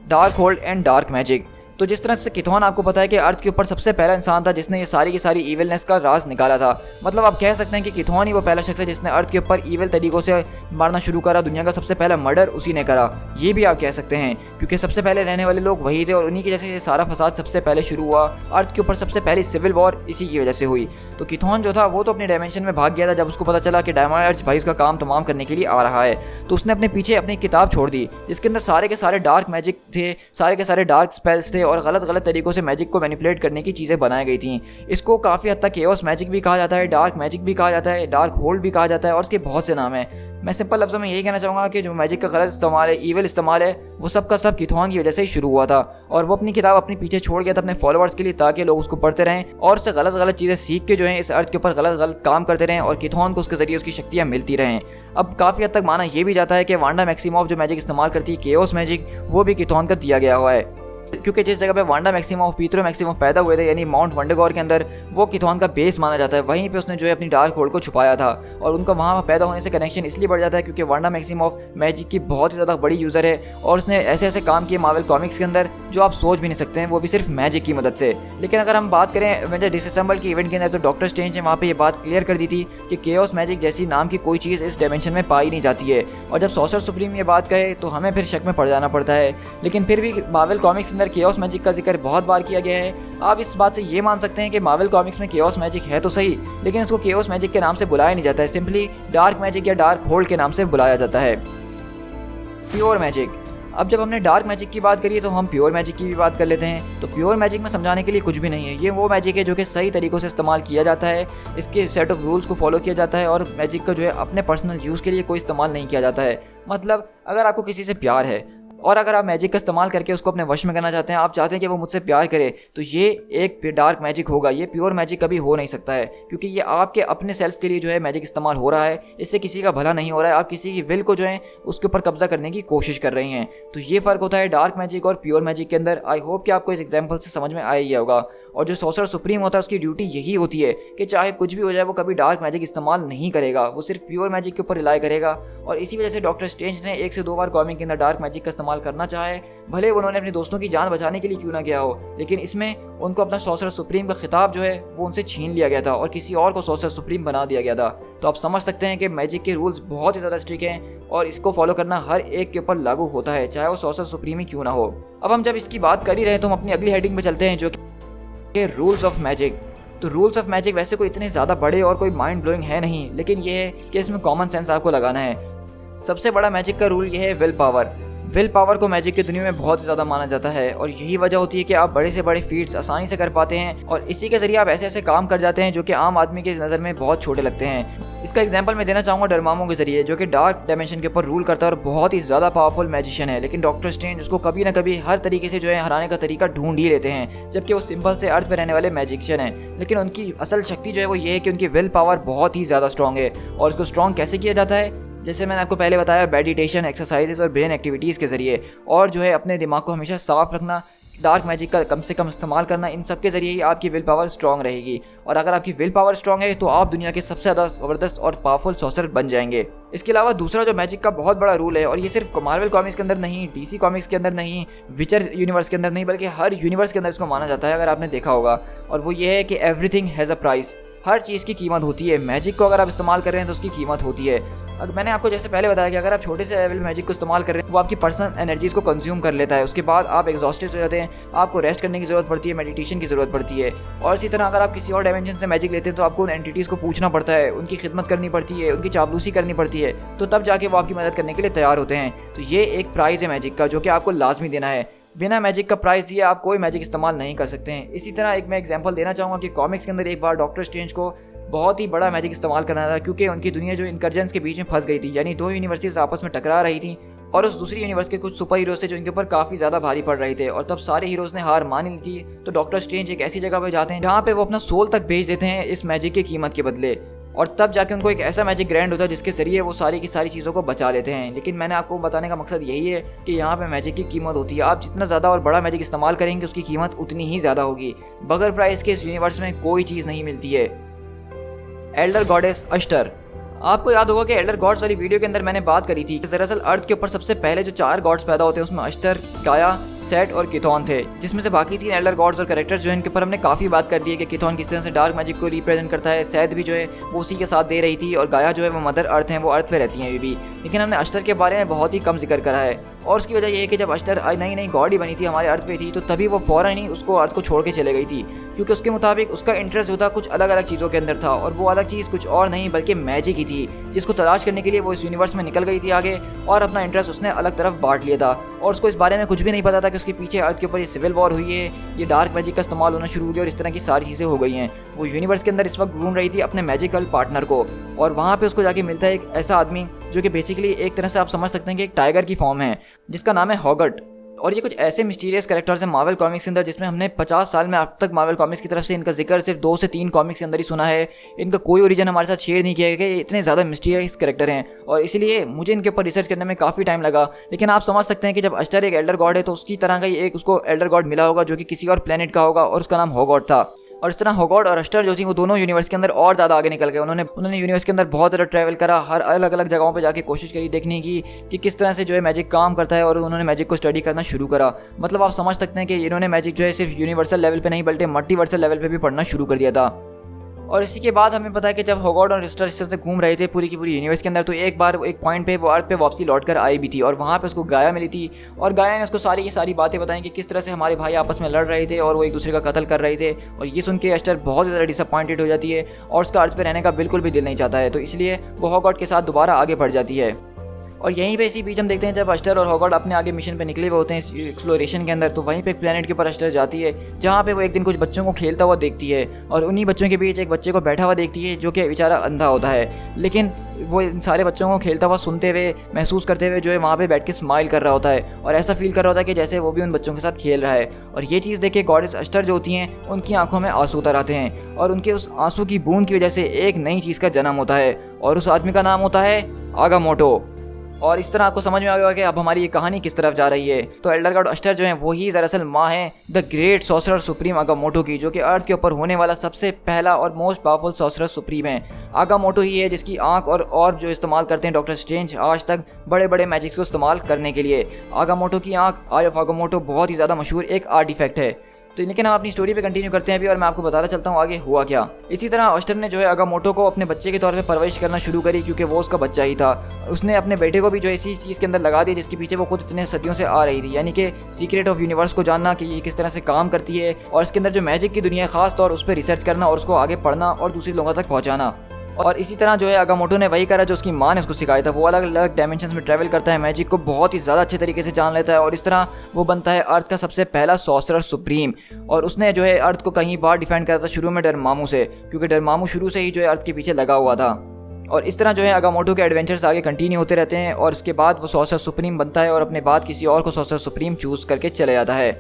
dark hold and dark magic. तो जिस तरह से कीथॉन आपको पता है कि अर्थ के ऊपर सबसे पहला इंसान था जिसने ये सारी की सारी इविलनेस का राज निकाला था, मतलब आप कह सकते हैं कि कीथॉन ही वो पहला शख्स है जिसने अर्थ के ऊपर इविल तरीकों से मारना शुरू करा। दुनिया का सबसे पहला मर्डर उसी ने करा, ये भी आप कह सकते हैं, क्योंकि सबसे पहले रहने वाले लोग वही थे और उन्हीं की वजह से ये सारा फसाद सबसे पहले शुरू हुआ। अर्थ के ऊपर सबसे पहली सिविल वॉर इसी की वजह से हुई। तो कीथॉन जो था वो तो अपने डायमेंशन में भाग गया था जब उसको पता चला कि डायमंड अर्च भाई उसका काम तमाम करने के लिए आ रहा है, तो उसने अपने पीछे अपनी किताब छोड़ दी जिसके अंदर सारे के सारे डार्क मैजिक थे, सारे के सारे डार्क स्पेल्स थे और गलत गलत तरीकों से मैजिक को मैनिपुलेट करने की चीज़ें बनाई गई थी। इसको काफ़ी हद तक केओस मैजिक भी कहा जाता है, डार्क मैजिक भी कहा जाता है, डार्क होल्ड भी कहा जाता है और उसके बहुत से नाम हैं। मैं सिंपल लफ्ज़ों में यही कहना चाहूँगा कि जो मैजिक का गलत इस्तेमाल है, ईविल इस्तेमाल है, वो सब का सब कीथॉन की वजह से ही शुरू हुआ था और वो अपनी किताब अपने पीछे छोड़ गया था अपने फॉलोअर्स के लिए ताकि लोग उसको पढ़ते रहें और उससे गलत गलत चीज़ें सीख के जो है इस अर्थ के ऊपर गलत गलत काम करते रहें और कीथॉन को उसके जरिए उसकी शक्तियाँ मिलती रहें। अब काफ़ी हद तक माना यह भी जाता है कि वांडा मैक्सिमॉफ जो मैजिक इस्तेमाल करती है केओस मैजिक, वो भी कीथॉन का दिया गया हुआ है, क्योंकि जिस जगह पे वांडा मैक्सिमॉफ पीटरो मैक्सिमॉफ पैदा हुए थे यानी माउंट वंडरगॉर के अंदर, वो कीथॉन का बेस माना जाता है। वहीं पे उसने जो है अपनी डार्क होल्ड को छुपाया था और उनका वहाँ पैदा होने से कनेक्शन इसलिए बढ़ जाता है क्योंकि वांडा मैक्सिमॉफ मैजिक की बहुत ही ज़्यादा बड़ी यूज़र है और उसने ऐसे ऐसे काम किए मार्वल कॉमिक्स के अंदर जो आप सोच भी नहीं सकते हैं, वो भी सिर्फ मैजिक की मदद से। लेकिन अगर हम बात करें एवेंजर डिसअसेंबल की इवेंट के अंदर, तो डॉक्टर स्ट्रेंज ने वहाँ पे ये बात क्लियर कर दी थी कि केओस मैजिक जैसी नाम की कोई चीज़ इस डायमेंशन में पाई नहीं जाती है। और जब सॉर्सरर सुप्रीम ये बात कहे तो हमें फिर शक में पड़ जाना पड़ता है, लेकिन फिर भी मार्वल कॉमिक्स अंदर केओस मैजिक का जिक्र बहुत बार किया गया है। आप इस बात से ये मान सकते हैं कि मार्वल कॉमिक्स में केओस मैजिक है तो सही, लेकिन उसको केओस मैजिक के नाम से बुलाया नहीं जाता है, सिंपली डार्क मैजिक या डार्क होल्ड के नाम से बुलाया जाता है। Pure magic. अब जब हमने डार्क मैजिक की बात करी है तो हम प्योर मैजिक की भी बात कर लेते हैं। तो प्योर मैजिक में समझाने के लिए कुछ भी नहीं है, ये वो मैजिक है जो कि सही तरीक़ों से इस्तेमाल किया जाता है, इसके सेट ऑफ रूल्स को फॉलो किया जाता है और मैजिक का जो है अपने पर्सनल यूज़ के लिए कोई इस्तेमाल नहीं किया जाता है। मतलब अगर आपको किसी से प्यार है और अगर आप मैजिक का इस्तेमाल करके उसको अपने वश में करना चाहते हैं, आप चाहते हैं कि वो मुझसे प्यार करे, तो ये एक डार्क मैजिक होगा। ये प्योर मैजिक कभी हो नहीं सकता है, क्योंकि ये आपके अपने सेल्फ के लिए जो है मैजिक इस्तेमाल हो रहा है, इससे किसी का भला नहीं हो रहा है, आप किसी की विल को जो है उसके ऊपर कब्जा करने की कोशिश कर रही हैं। तो ये फ़र्क होता है डार्क मैजिक और प्योर मैजिक के अंदर। आई होप कि आपको इस एग्जाम्पल से समझ में आ ही होगा। और जो सॉर्सरर सुप्रीम होता है उसकी ड्यूटी यही होती है कि चाहे कुछ भी हो जाए वो कभी डार्क मैजिक इस्तेमाल नहीं करेगा, वो सिर्फ प्योर मैजिक के ऊपर रिलाई करेगा। और इसी वजह से डॉक्टर स्ट्रेंज ने 1 से 2 बार कॉमिक के अंदर डार्क मैजिक का इस्तेमाल करना चाहे, भले उन्होंने अपने दोस्तों की जान बचाने के लिए क्यों ना किया हो, लेकिन इसमें उनको अपना सॉर्सरर सुप्रीम का खिताब जो है वो उनसे छीन लिया गया था और किसी और को सॉर्सरर सुप्रीम बना दिया गया था। तो आप समझ सकते हैं कि मैजिक के रूल्स बहुत ही ज़्यादा स्ट्रिक्ट हैं और इसको फॉलो करना हर एक के ऊपर लागू होता है, चाहे वो सॉर्सरर सुप्रीम ही क्यों ना हो। अब हम जब इसकी बात कर ही रहे तो हम अपनी अगली हेडिंग में चलते हैं, जो कि रूल्स ऑफ मैजिक। तो रूल्स ऑफ मैजिक वैसे कोई इतने ज़्यादा बड़े और कोई माइंड ब्लोइंग है नहीं, लेकिन ये है कि इसमें कॉमन सेंस आपको लगाना है। सबसे बड़ा मैजिक का रूल ये है विल पावर। विल पावर को मैजिक की दुनिया में बहुत ज़्यादा माना जाता है और यही वजह होती है कि आप बड़े से बड़े फीट्स आसानी से कर पाते हैं और इसी के ज़रिए आप ऐसे ऐसे काम कर जाते हैं जो कि आम आदमी की नज़र में बहुत छोटे लगते हैं। इसका एग्जांपल मैं देना चाहूँगा डरमामो के जरिए, जो कि डार्क डायमेंशन के ऊपर रूल करता है और बहुत ही ज़्यादा पावरफुल मैजिशियन है, लेकिन डॉक्टर स्ट्रेंज उसको कभी ना कभी हर तरीके से जो है हराने का तरीका ढूंढ ही लेते हैं, जबकि वो सिंपल से अर्थ पे रहने वाले मैजिशियन हैं। लेकिन उनकी असल शक्ति जो है वो ये है कि उनकी विल पावर बहुत ही ज़्यादा स्ट्रॉन्ग है। और इसको स्ट्रॉन्ग कैसे किया जाता है, जैसे मैंने आपको पहले बताया, मेडिटेशन, एक्सरसाइजेज और ब्रेन एक्टिविटीज़ के ज़रिए, और जो है अपने दिमाग को हमेशा साफ रखना, डार्क मैजिक का कम से कम इस्तेमाल करना, इन सब के ज़रिए ही आपकी विल पावर स्ट्रॉन्ग रहेगी। और अगर आपकी विल पावर स्ट्रॉन्ग है तो आप दुनिया के सबसे ज़्यादा ज़बरदस्त और पावरफुल सॉर्सरर बन जाएंगे। इसके अलावा दूसरा जो मैजिक का बहुत बड़ा रूल है, और ये सिर्फ मार्वल कॉमिक्स के अंदर नहीं, डीसी कॉमिक्स के अंदर नहीं, विचर यूनिवर्स के अंदर नहीं, बल्कि हर यूनिवर्स के अंदर इसको माना जाता है, अगर आपने देखा होगा, और वो ये है कि एवरीथिंग हैज़ अ प्राइस। हर चीज़ की कीमत होती है। मैजिक को अगर आप इस्तेमाल कर रहे हैं तो उसकी कीमत होती है। अगर मैंने आपको जैसे पहले बताया कि अगर आप छोटे से लेवल मैजिक को इस्तेमाल कर रहे हैं वो आपकी पर्सनल एनर्जीज को कंज्यूम कर लेता है, उसके बाद आप एग्जॉस्टेड हो जाते हैं, आपको रेस्ट करने की ज़रूरत पड़ती है, मेडिटेशन की ज़रूरत पड़ती है। और इसी तरह अगर आप किसी और डायमेंशन से मैजिक लेते हैं तो आपको उन एंटिटीज़ को पूछना पड़ता है, उनकी खिदमत करनी पड़ती है, उनकी चापलूसी करनी पड़ती है, तो तब जाके वो आपकी मदद करने के लिए तैयार होते हैं। तो ये एक प्राइज़ है मैजिक का, जो कि आपको लाजमी देना है। बिना मैजिक का प्राइस दिए आप कोई मैजिक इस्तेमाल नहीं कर सकते हैं। इसी तरह एक मैं एग्जांपल देना चाहूँगा कि कॉमिक्स के अंदर एक बार डॉक्टर स्ट्रेंज को बहुत ही बड़ा मैजिक इस्तेमाल करना था, क्योंकि उनकी दुनिया जो इनकर्जेंस के बीच में फंस गई थी, यानी 2 यूनिवर्सिटीज आपस में टकरा रही थी और उस दूसरी यूनिवर्स के कुछ सुपर हीरोज थे जो इनके ऊपर काफ़ी ज़्यादा भारी पड़ रहे थे, और तब सारे हीरोज़ ने हार मान ली थी। तो डॉक्टर स्ट्रेंज एक ऐसी जगह पर जाते हैं जहाँ पे वो अपना सोल तक भेज देते हैं इस मैजिक की कीमत के बदले, और तब जाके उनको एक ऐसा मैजिक ग्रैंड होता है जिसके जरिए वो सारी की सारी चीज़ों को बचा लेते हैं। लेकिन मैंने आपको बताने का मकसद यही है कि यहाँ पे मैजिक की कीमत होती है। आप जितना ज़्यादा और बड़ा मैजिक इस्तेमाल करेंगे उसकी कीमत उतनी ही ज़्यादा होगी। बगैर प्राइस के इस यूनिवर्स में कोई चीज़ नहीं मिलती है। Elder goddess Ashtar. आपको याद होगा कि एल्डर गॉड्स वाली वीडियो के अंदर मैंने बात करी थी कि दरअसल अर्थ के ऊपर सबसे पहले जो 4 गॉड्स पैदा होते हैं उसमें अश्तर, गाया, सेट और किथॉन थे, जिसमें से बाकी 3 एल्डर गॉड्स और कैरेक्टर्स जो है इनके ऊपर हमने काफ़ी बात कर दी है कि किथॉन किस तरह से डार्क मैजिक को रिप्रेजेंट करता है, सेट भी जो है वो उसी के साथ दे रही थी, और गाया जो है वो मदर अर्थ हैं, वो अर्थ पे रहती हैं अभी भी। लेकिन हमने अश्तर के बारे में बहुत ही कम जिक्र करा है, और उसकी वजह यह है कि जब अश्तर नई नई गॉड ही बनी थी, हमारे अर्थ पे थी, तो तभी वो फ़ौरन ही उसको अर्थ को छोड़ के चले गई थी, क्योंकि उसके मुताबिक उसका इंटरेस्ट जो था कुछ अलग अलग चीज़ों के अंदर था, और वो अलग चीज़ कुछ और नहीं बल्कि मैजिक ही थी, जिसको तलाश करने के लिए वो इस यूनिवर्स में निकल गई थी आगे, और अपना इंटरेस्ट उसने अलग तरफ बांट लिया था। और उसको इस बारे में कुछ भी नहीं पता था कि उसके पीछे अर्थ के ऊपर ये सिविल वॉर हुई है, ये डार्क मैजिक का इस्तेमाल होना शुरू हो गया और इस तरह की सारी चीज़ें हो गई हैं। वो यूनिवर्स के अंदर इस वक्त ढूंढ रही थी अपने मैजिकल पार्टनर को, और वहाँ पे उसको जाके मिलता है एक ऐसा आदमी जो कि बेसिकली एक तरह से आप समझ सकते हैं कि एक टाइगर की फॉर्म है, जिसका नाम है हॉगट। और ये कुछ ऐसे मिस्टीरियस कैरेक्टर्स हैं मार्वल कॉमिक्स के अंदर जिसमें हमने 50 साल में अब तक मार्वल कॉमिक्स की तरफ से इनका जिक्र सिर्फ 2 से 3 कॉमिक्स के अंदर ही सुना है। इनका कोई ओरिजिन हमारे साथ शेयर नहीं किया गया। ये इतने ज़्यादा मिस्टीरियस कैरेक्टर हैं और इसीलिए मुझे इनके ऊपर रिसर्च करने में काफ़ी टाइम लगा। लेकिन आप समझ सकते हैं कि जब अश्तर एक एल्डर गॉड है तो उसकी तरह का ही एक उसको एल्डर गॉड मिला होगा जो कि किसी और प्लेनेट का होगा, और उसका नाम हॉगॉड था। और इस तरह हॉगॉड और अश्तर जो थी वो दोनों यूनिवर्स के अंदर और ज़्यादा आगे निकल गए। उन्होंने यूनिवर्स के अंदर बहुत ज़्यादा ट्रैवल करा, हर अलग अलग जगहों पे जाके कोशिश करी देखने की कि किस तरह से जो है मैजिक काम करता है, और उन्होंने मैजिक को स्टडी करना शुरू करा। मतलब आप समझ सकते हैं कि इन्होंने मैजिक जो है सिर्फ यूनिवर्सल लेवल पे नहीं बल्कि मल्टीवर्सल लेवल पे भी पढ़ना शुरू कर दिया था। और इसी के बाद हमें पता है कि जब हॉगवर्ड और रिस्टर इस तरह से घूम रहे थे पूरी की पूरी यूनिवर्स के अंदर, तो एक बार एक पॉइंट पे वो अर्थ पे वापसी लौट कर आई भी थी और वहाँ पे उसको गाया मिली थी। और गाया ने उसको सारी की सारी बातें बताई कि किस तरह से हमारे भाई आपस में लड़ रहे थे और वो एक दूसरे का कत्ल कर रहे थे। और ये सुन के एस्टर बहुत ज़्यादा डिसअपॉइंटेड हो जाती है और उसका अर्थ पे रहने का बिल्कुल भी दिल नहीं चाहता है, तो इसलिए वो हॉगवर्ड के साथ दोबारा आगे बढ़ जाती है। और यहीं पे इसी बीच हम देखते हैं जब एस्टर और हॉगवर्ड अपने आगे मिशन पे निकले हुए होते हैं इस एक्सप्लोरेशन के अंदर, तो वहीं पे एक प्लेनेट के ऊपर एस्टर जाती है जहाँ पे वो एक दिन कुछ बच्चों को खेलता हुआ देखती है और उन्हीं बच्चों के बीच एक बच्चे को बैठा हुआ देखती है जो कि बेचारा अंधा होता है, लेकिन वो इन सारे बच्चों को खेलता हुआ सुनते हुए महसूस करते हुए जो है वहाँ पे बैठ के स्माइल कर रहा होता है और ऐसा फील कर रहा होता है कि जैसे वो भी उन बच्चों के साथ खेल रहा है। और ये चीज़ देख के गॉडेस एस्टर जो होती हैं उनकी आंखों में आंसू उतर आते हैं और उनके उस आंसू की बूंद की वजह से एक नई चीज़ का जन्म होता है और उस आदमी का नाम होता है आगामोटो। और इस तरह आपको समझ में आ गया कि अब हमारी ये कहानी किस तरफ जा रही है। तो एल्डर गॉड एस्टर जो है वही दरअसल माँ है द ग्रेट सॉर्सरर सुप्रीम आगामोटो की, जो कि अर्थ के ऊपर होने वाला सबसे पहला और मोस्ट पावरफुल सॉर्सरर सुप्रीम है। आगामोटो ही है जिसकी आंख और जो इस्तेमाल करते हैं डॉक्टर स्ट्रेंज आज तक बड़े बड़े मैजिक को इस्तेमाल करने के लिए। आगामोटो की आंख, आई ऑफ आगामोटो, बहुत ही ज़्यादा मशहूर एक आर्टिफैक्ट है। तो लेकिन हम अपनी स्टोरी पे कंटिन्यू करते हैं अभी और मैं आपको बताना चलता हूँ आगे हुआ क्या। इसी तरह एस्टर ने जो है आगामोटो को अपने बच्चे के तौर पे परवरिश करना शुरू करी क्योंकि वो उसका बच्चा ही था। उसने अपने बेटे को भी जो इसी चीज़ के अंदर लगा दिया जिसके पीछे वो खुद इतने सदियों से आ रही थी, यानी कि सीक्रेट ऑफ यूनिवर्स को जानना कि ये किस तरह से काम करती है और इसके अंदर जो मैजिक की दुनिया है खास तौर उस पर रिसर्च करना और उसको आगे पढ़ना और दूसरे लोगों तक पहुँचाना। और इसी तरह जो है आगामोटो ने वही करा जो उसकी माँ ने उसको सिखाया था। वो अलग अलग डायमेंशंस में ट्रैवल करता है, मैजिक को बहुत ही ज़्यादा अच्छे तरीके से जान लेता है और इस तरह वो बनता है अर्थ का सबसे पहला सॉर्सरर सुप्रीम। और उसने जो है अर्थ को कहीं बार डिफेंड करा था शुरू में डरमामू से, क्योंकि डरमामू शुरू से ही जो है अर्थ के पीछे लगा हुआ था। और इस तरह जो है आगामोटो के एडवेंचर्स आगे कंटिन्यू होते रहते हैं और इसके बाद वो सॉर्सरर सुप्रीम बनता है और अपने बाद किसी और को सॉर्सरर सुप्रीम चूज करके चले जाता है।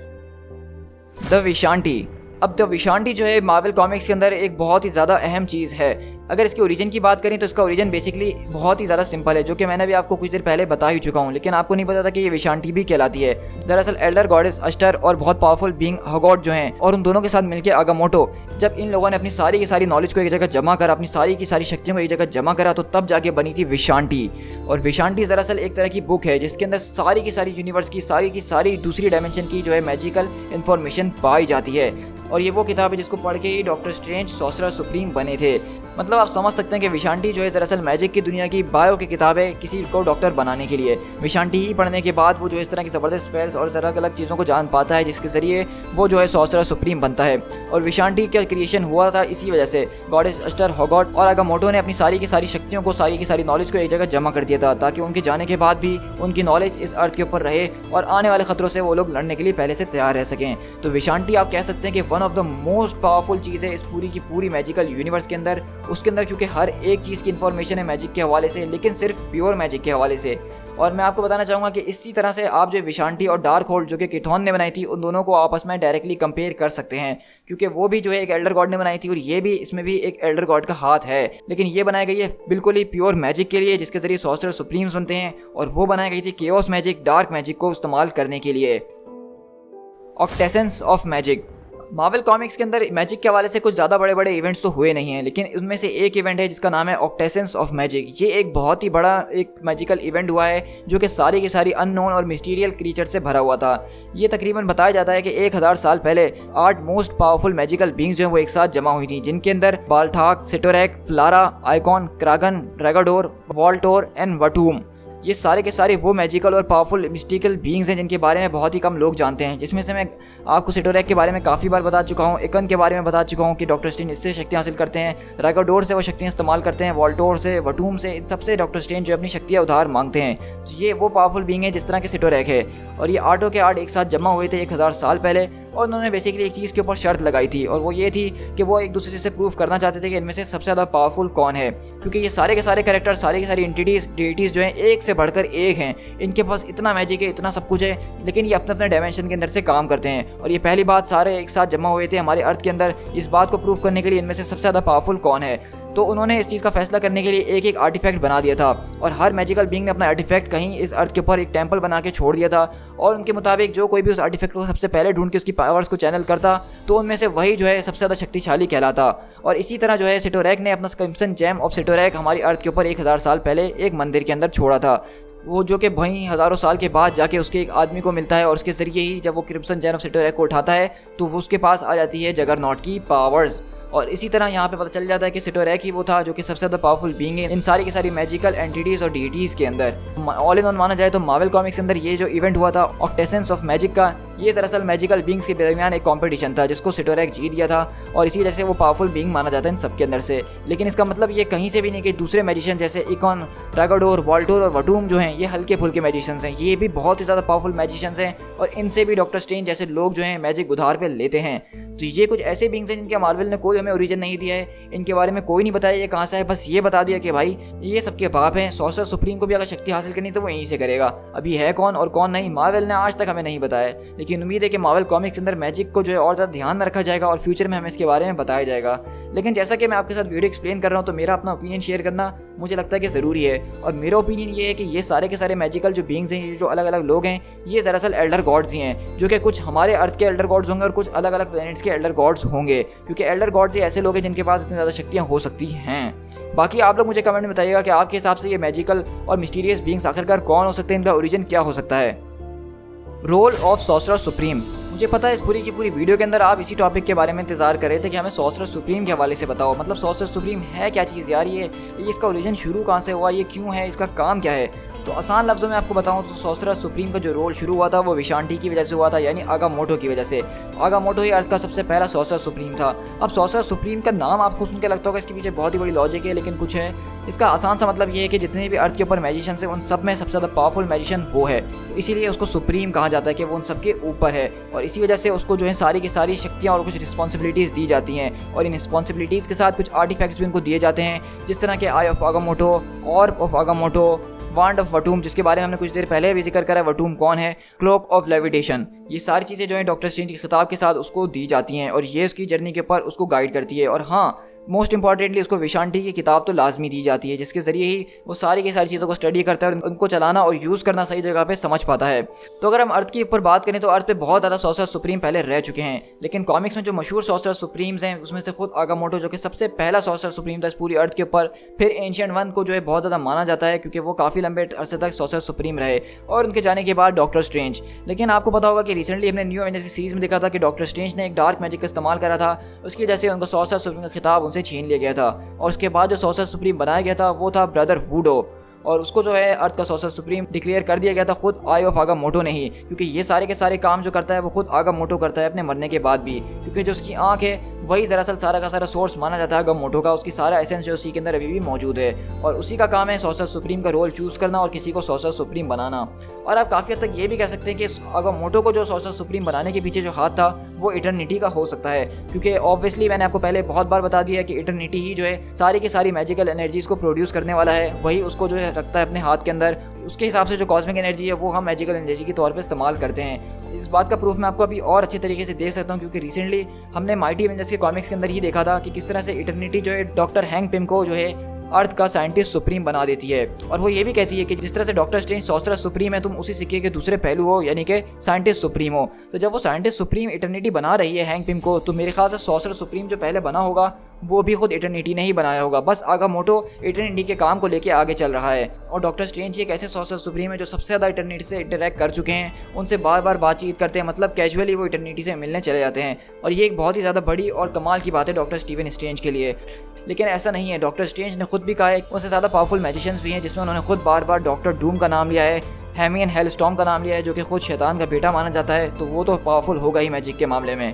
द विशांटी। अब द विशांटी जो है मार्वल कॉमिक्स के अंदर एक बहुत ही ज़्यादा अहम चीज़ है। अगर इसके ओरिजिन की बात करें तो इसका ओरिजिन बेसिकली बहुत ही ज़्यादा सिंपल है, जो कि मैंने भी आपको कुछ देर पहले बता ही चुका हूँ, लेकिन आपको नहीं पता था कि ये विशांटी भी कहलाती है। दरअसल एल्डर गॉडेस एस्टर और बहुत पावरफुल बीइंग हॉगवर्ड जो हैं और उन दोनों के साथ मिलकर आगामोटो, जब इन लोगों ने अपनी सारी की सारी नॉलेज को एक जगह जमा करा, अपनी सारी की सारी शक्तियों को एक जगह जमा करा, तो तब जाके बनी थी विशांटी। और विशांटी दरअसल एक तरह की बुक है जिसके अंदर सारी की सारी यूनिवर्स की सारी दूसरी डायमेंशन की जो है मैजिकल इन्फॉर्मेशन पाई जाती है। और ये वो किताब है जिसको पढ़ के ही डॉक्टर स्ट्रेंज सॉर्सरर सुप्रीम बने थे। मतलब आप समझ सकते हैं कि विशांटी जो है दरअसल मैजिक की दुनिया की बायो की किताब है किसी को डॉक्टर बनाने के लिए। विशांटी ही पढ़ने के बाद वो जो इस तरह की ज़बरदस्त स्पेल्स और अलग अलग चीज़ों को जान पाता है जिसके ज़रिए वो जो है सॉर्सरर सुप्रीम बनता है। और विशांटी का क्रिएशन हुआ था इसी वजह से। गॉडेस एस्टर, हॉगवर्ड और आगामोटो ने अपनी सारी की सारी शक्तियों को, सारी की सारी नॉलेज को एक जगह जमा कर दिया था ताकि उनके जाने के बाद भी उनकी नॉलेज इस अर्थ के ऊपर रहे और आने वाले खतरों से वो लोग लड़ने के लिए पहले से तैयार रह सकें। तो विशांटी आप कह सकते हैं कि one of the most powerful चीज़ है इस पूरी की पूरी मैजिकल यूनिवर्स के अंदर। उसके अंदर क्योंकि हर एक चीज़ की इन्फॉर्मेशन है मैजिक के हवाले से, लेकिन सिर्फ प्योर मैजिक के हवाले से। और मैं आपको बताना चाहूँगा कि इसी तरह से आप जो विशांटी और डार्क होल्ड जो कि किथॉन ने बनाई थी, उन दोनों को आपस में डायरेक्टली कंपेयर कर सकते हैं क्योंकि वो भी जो है एक एल्डर गॉड ने बनाई थी और ये भी, इसमें भी एक एल्डर गॉड का हाथ है, लेकिन ये बनाई गई है बिल्कुल ही प्योर मैजिक के लिए जिसके जरिए सॉर्सरर सुप्रीम्स बनते हैं, और वो बनाई गई थी केओस मैजिक, डार्क मैजिक को इस्तेमाल करने के लिए। ऑक्टेसेंस ऑफ मैजिक। मार्वल कॉमिक्स के अंदर मैजिक के हवाले से कुछ ज़्यादा बड़े बड़े इवेंट्स तो हुए नहीं हैं, लेकिन उनमें से एक इवेंट है जिसका नाम है ऑक्टेसेंस ऑफ मैजिक। ये एक बहुत ही बड़ा एक मैजिकल इवेंट हुआ है जो कि सारी की सारी अननोन और मिस्टीरियल क्रीचर से भरा हुआ था। ये तकरीबन बताया जाता है कि 1000 साल पहले 8 मोस्ट पावरफुल मैजिकल बींग्स जो हैं वो एक साथ जमा हुई थी, जिनके अंदर बाल्टाक, सिटोरैक, फ्लारा, आइकॉन, क्रागन, ड्रैगाडोर, वॉल्टोर एंड वटूम, ये सारे के सारे वो मैजिकल और पावरफुल मिस्टिकल बीइंग्स हैं जिनके बारे में बहुत ही कम लोग जानते हैं। जिसमें से मैं आपको सिटोरैक के बारे में काफ़ी बार बता चुका हूँ, एकन के बारे में बता चुका हूँ कि डॉक्टर स्ट्रेंज इससे शक्तियाँ हासिल करते हैं, ड्रैगाडोर से वो शक्तियाँ इस्तेमाल करते हैं, वॉल्टोर से, वटूम से, इन सबसे डॉक्टर स्ट्रेंज जो अपनी शक्तियाँ उधार मांगते हैं। तो ये वो पावरफुल बीइंग है जिस तरह के सिटोरैक है। और ये 8 के 8 एक साथ जमा हुए थे 1000 साल पहले, और उन्होंने बेसिकली एक चीज़ के ऊपर शर्त लगाई थी, और वो ये थी कि वो एक दूसरे से प्रूव करना चाहते थे कि इनमें से सबसे ज़्यादा पावरफुल कौन है, क्योंकि ये सारे के सारे कैरेक्टर, सारी की सारी एंटिटीज़, डेइटीज़ जो हैं एक से बढ़कर एक हैं। इनके पास इतना मैजिक है, इतना सब कुछ है, लेकिन ये अपने अपने डायमेंशन के अंदर से काम करते हैं। और ये पहली बात सारे एक साथ जमा हुए थे हमारे अर्थ के अंदर इस बात को प्रूव करने के लिए इनमें से सबसे ज़्यादा पावरफुल कौन है। तो उन्होंने इस चीज़ का फैसला करने के लिए एक एक आर्टिफैक्ट बना दिया था, और हर मैजिकल बीइंग ने अपना आर्टिफैक्ट कहीं इस अर्थ के ऊपर एक टेंपल बना के छोड़ दिया था। और उनके मुताबिक जो कोई भी उस आर्टिफैक्ट को सबसे पहले ढूंढ के उसकी पावर्स को चैनल करता, तो उनमें से वही जो है सबसे ज़्यादा शक्तिशाली कहलाता। और इसी तरह जो है सिटोरैक ने अपना क्रिम्सन जेम ऑफ सिटोरैक हमारी अर्थ के ऊपर 1000 साल पहले एक मंदिर के अंदर छोड़ा था, वो जो कि वहीं हज़ारों साल के बाद जाके उसके एक आदमी को मिलता है, और उसके ज़रिए ही जब वो क्रिम्सन जेम ऑफ सिटोरैक को उठाता है तो वो उसके पास आ जाती है जगरनॉट की पावर्स। और इसी तरह यहाँ पे पता चल जाता है कि सिटोरेक ही वो था जो कि सबसे ज़्यादा पावरफुल बीइंग है इन सारी की सारी मैजिकल एंटिटीज़ और डीटीज़ के अंदर। ऑल इन ऑल माना जाए तो मार्वल कॉमिक्स के अंदर ये जो इवेंट हुआ था ऑक्टेसेंस ऑफ मैजिक का, ये दरअसल मैजिकल बींग्स के दरमियान एक कंपटीशन था जिसको सिटोरेक जीत गया था और इसी वजह से वो पावरफुल बींग माना जाता है इन सबके अंदर से। लेकिन इसका मतलब ये कहीं से भी नहीं कि दूसरे मैजिशियन जैसे इकॉन, ड्रैगोडोर, वॉल्टोर और वटूम जो हैं ये हल्के फुल्के मैजिशियंस हैं, ये भी बहुत ही ज़्यादा पावरफुल मैजिशियंस हैं और इनसे भी डॉक्टर स्ट्रेंज जैसे लोग जो हैं मैजिक उधार पे लेते हैं। तो ये कुछ ऐसे बींग्स हैं जिनके मार्वल ने कोई हमें ओरिजिन नहीं दिया है, इनके बारे में कोई नहीं बताया ये कहाँ से है, बस ये बता दिया कि भाई ये सबके बाप हैं। सॉर्सरर सुप्रीम को भी अगर शक्ति हासिल करनी तो वो यहीं से करेगा। अभी है कौन और कौन नहीं मार्वल ने आज तक हमें नहीं बताया, लेकिन उम्मीद है कि मार्वल कॉमिक्स के अंदर मैजिक को जो है और ज़्यादा ध्यान में रखा जाएगा और फ्यूचर में हमें इसके बारे में बताया जाएगा। लेकिन जैसा कि मैं आपके साथ वीडियो एक्सप्लेन कर रहा हूँ तो मेरा अपना ओपिनियन शेयर करना मुझे लगता है कि ज़रूरी है। और मेरा ओपिनियन ये है कि ये सारे के सारे मैजिकल जो बींग्स हैं, ये जो अलग अलग लोग हैं, ये दरअसल एल्डर गॉड्स ही हैं, जो कि कुछ हमारे अर्थ के एल्डर गॉड्स होंगे और कुछ अलग अलग प्लैनेट्स के एल्डर गॉड्स होंगे, क्योंकि एल्डर गॉड्स ही ऐसे लोग हैं जिनके पास इतनी ज़्यादा शक्तियाँ हो सकती हैं। बाकी आप लोग मुझे कमेंट में बताइएगा कि आपके हिसाब से ये मैजिकल और मिस्टीरियस बींग्स आखिरकार कौन हो सकते हैं, इनका ओरिजिन क्या हो सकता है। Role of sorcerer supreme. मुझे पता है इस पूरी की पूरी वीडियो के अंदर आप इसी टॉपिक के बारे में इंतजार कर रहे थे कि हमें सॉर्सरर सुप्रीम के हवाले से बताओ। मतलब सॉर्सरर सुप्रीम है क्या चीज़ यार, ये इसका ओरिजिन शुरू कहाँ से हुआ, ये क्यों है, इसका काम क्या है। तो आसान लफ्ज़ों में आपको बताऊं तो सॉर्सरर सुप्रीम का जो रोल शुरू हुआ था वो विशांटी की वजह से हुआ था, यानी आगामोटो की वजह से। आगामोटो ही अर्थ का सबसे पहला सॉर्सरर सुप्रीम था। अब सॉर्सरर सुप्रीम का नाम आपको सुन के लगता होगा इसके पीछे बहुत ही बड़ी लॉजिक है, लेकिन कुछ है। इसका आसान सा मतलब ये है कि जितने भी अर्थ के ऊपर मैजिशियंस हैं उन सब में सबसे ज़्यादा पावरफुल मैजिशियन वो है, इसीलिए उसको सुप्रीम कहा जाता है कि वो उन सबके ऊपर है। और इसी वजह से उसको जो है सारी की सारी शक्तियाँ और कुछ रिस्पॉन्सिबिलिटीज़ दी जाती हैं और इन रिस्पॉन्सिबिलिटीज़ के साथ कुछ आर्टिफैक्ट्स भी उनको दिए जाते हैं, जिस तरह के आई ऑफ आगामोटो, ऑर्ब ऑफ आगामोटो, वांड ऑफ वटूम जिसके बारे में हमने कुछ देर पहले भी जिक्र करा है, वटूम कौन है, क्लोक ऑफ लेविटेशन। ये सारी चीज़ें जो है डॉक्टर स्ट्रेंज के खिताब के साथ उसको दी जाती हैं और ये उसकी जर्नी के ऊपर उसको गाइड करती है। और हाँ, मोस्ट इंपॉर्टेंटली उसको विशांटी की किताब तो लाजमी दी जाती है, जिसके ज़रिए ही वो सारी की सारी चीज़ों को स्टडी करता है और उनको चलाना और यूज़ करना सही जगह पे समझ पाता है। तो अगर हम अर्थ के ऊपर बात करें तो अर्थ पे बहुत ज़्यादा सॉर्सरर सुप्रीम पहले रह चुके हैं, लेकिन कॉमिक्स में जो मशहूर सॉर्सरर सुप्रीम्स हैं उसमें से खुद आगामोटो जो कि सबसे पहला सॉर्सरर सुप्रीम था इस पूरी अर्थ के ऊपर, फिर एंशिएंट वन को जो है बहुत ज़्यादा माना जाता है क्योंकि वो काफ़ी लंबे अरसे तक सॉर्सरर सुप्रीम रहे, और उनके जाने के बाद डॉक्टर स्ट्रेंज। लेकिन आपको पता होगा कि रिसेंटली हमने न्यू एवेंजर्स की सीरीज में देखा था कि डॉक्टर स्ट्रेंज ने एक डार्क मैजिक का इस्तेमाल करा था, उसकी वजह से उनको सॉर्सरर सुप्रीम का खिताब उनसे छीन लिया गया था। और उसके बाद जो सॉर्सरर सुप्रीम बनाया गया था वो था ब्रदर वुडो, और उसको जो है अर्थ का सॉर्सरर सुप्रीम डिक्लेयर कर दिया गया था खुद आई ऑफ आगामोटो ने ही, क्योंकि ये सारे के सारे काम जो करता है वो खुद आगामोटो करता है अपने मरने के बाद भी, क्योंकि जो उसकी आंख है वही दरअसल सारा का सारा सोर्स माना जाता है आगामोटो का, उसकी सारा एसेंस जो उसी के अंदर अभी भी मौजूद है और उसी का काम है सॉर्सरर सुप्रीम का रोल चूज़ करना और किसी को सॉर्सरर सुप्रीम बनाना। और आप काफ़ी हद तक ये भी कह सकते हैं कि आगामोटो को जो सॉर्सरर सुप्रीम बनाने के पीछे जो हाथ था वो इटर्निटी का हो सकता है, क्योंकि ऑब्वियसली मैंने आपको पहले बहुत बार बता दिया है कि इटर्निटी ही जो है सारी की सारी मैजिकल एनर्जीज़ को प्रोड्यूस करने वाला है, वही उसको जो है रखता है अपने हाथ के अंदर। उसके हिसाब से जो कॉस्मिक एनर्जी है वो हम मैजिकल एनर्जी के तौर पे इस्तेमाल करते हैं। इस बात का प्रूफ मैं आपको अभी और अच्छे तरीके से दे सकता हूँ, क्योंकि रिसेंटली हमने माइटी एवेंजर्स के कॉमिक्स के अंदर ही देखा था कि किस तरह से इटर्निटी जो है डॉक्टर हैंक पिम को जो है अर्थ का साइंटिस्ट सुप्रीम बना देती है। और वो ये भी कहती है कि जिस तरह से डॉक्टर स्ट्रेंज सॉर्सरर सुप्रीम है, तुम उसी सिक्के के दूसरे पहलू हो, यानी कि साइंटिस्ट सुप्रीम हो। तो जब वो साइंटिस्ट सुप्रीम इटर्निटी बना रही है हैंक पिम को, तो मेरे ख्याल से सॉर्सरर सुप्रीम जो पहले बना होगा वो भी खुद इटर्निटी ने ही बनाया होगा, बस आगामोटो इटर्निटी के काम को लेके आगे चल रहा है। और डॉक्टर स्ट्रेंज एक ऐसे सॉर्सरर सुप्रीम है जो सबसे ज़्यादा इटर्निटी से इंटरेक्ट कर चुके हैं, उनसे बार बार बातचीत करते हैं, मतलब कैजुअली वो इटर्निटी से मिलने चले जाते हैं। और ये एक बहुत ही ज़्यादा बड़ी और कमाल की बात है डॉक्टर स्टीवन स्ट्रेंज के लिए। लेकिन ऐसा नहीं है, डॉक्टर स्ट्रेंज ने खुद भी कहा है उनसे ज़्यादा पावरफुल मैजिशियंस भी हैं, जिसमें उन्होंने खुद बार बार डॉक्टर डूम का नाम लिया है, हेमियन हेलस्टॉर्म का नाम लिया है जो कि खुद शैतान का बेटा माना जाता है, तो वो तो पावरफुल होगा ही मैजिक के मामले में।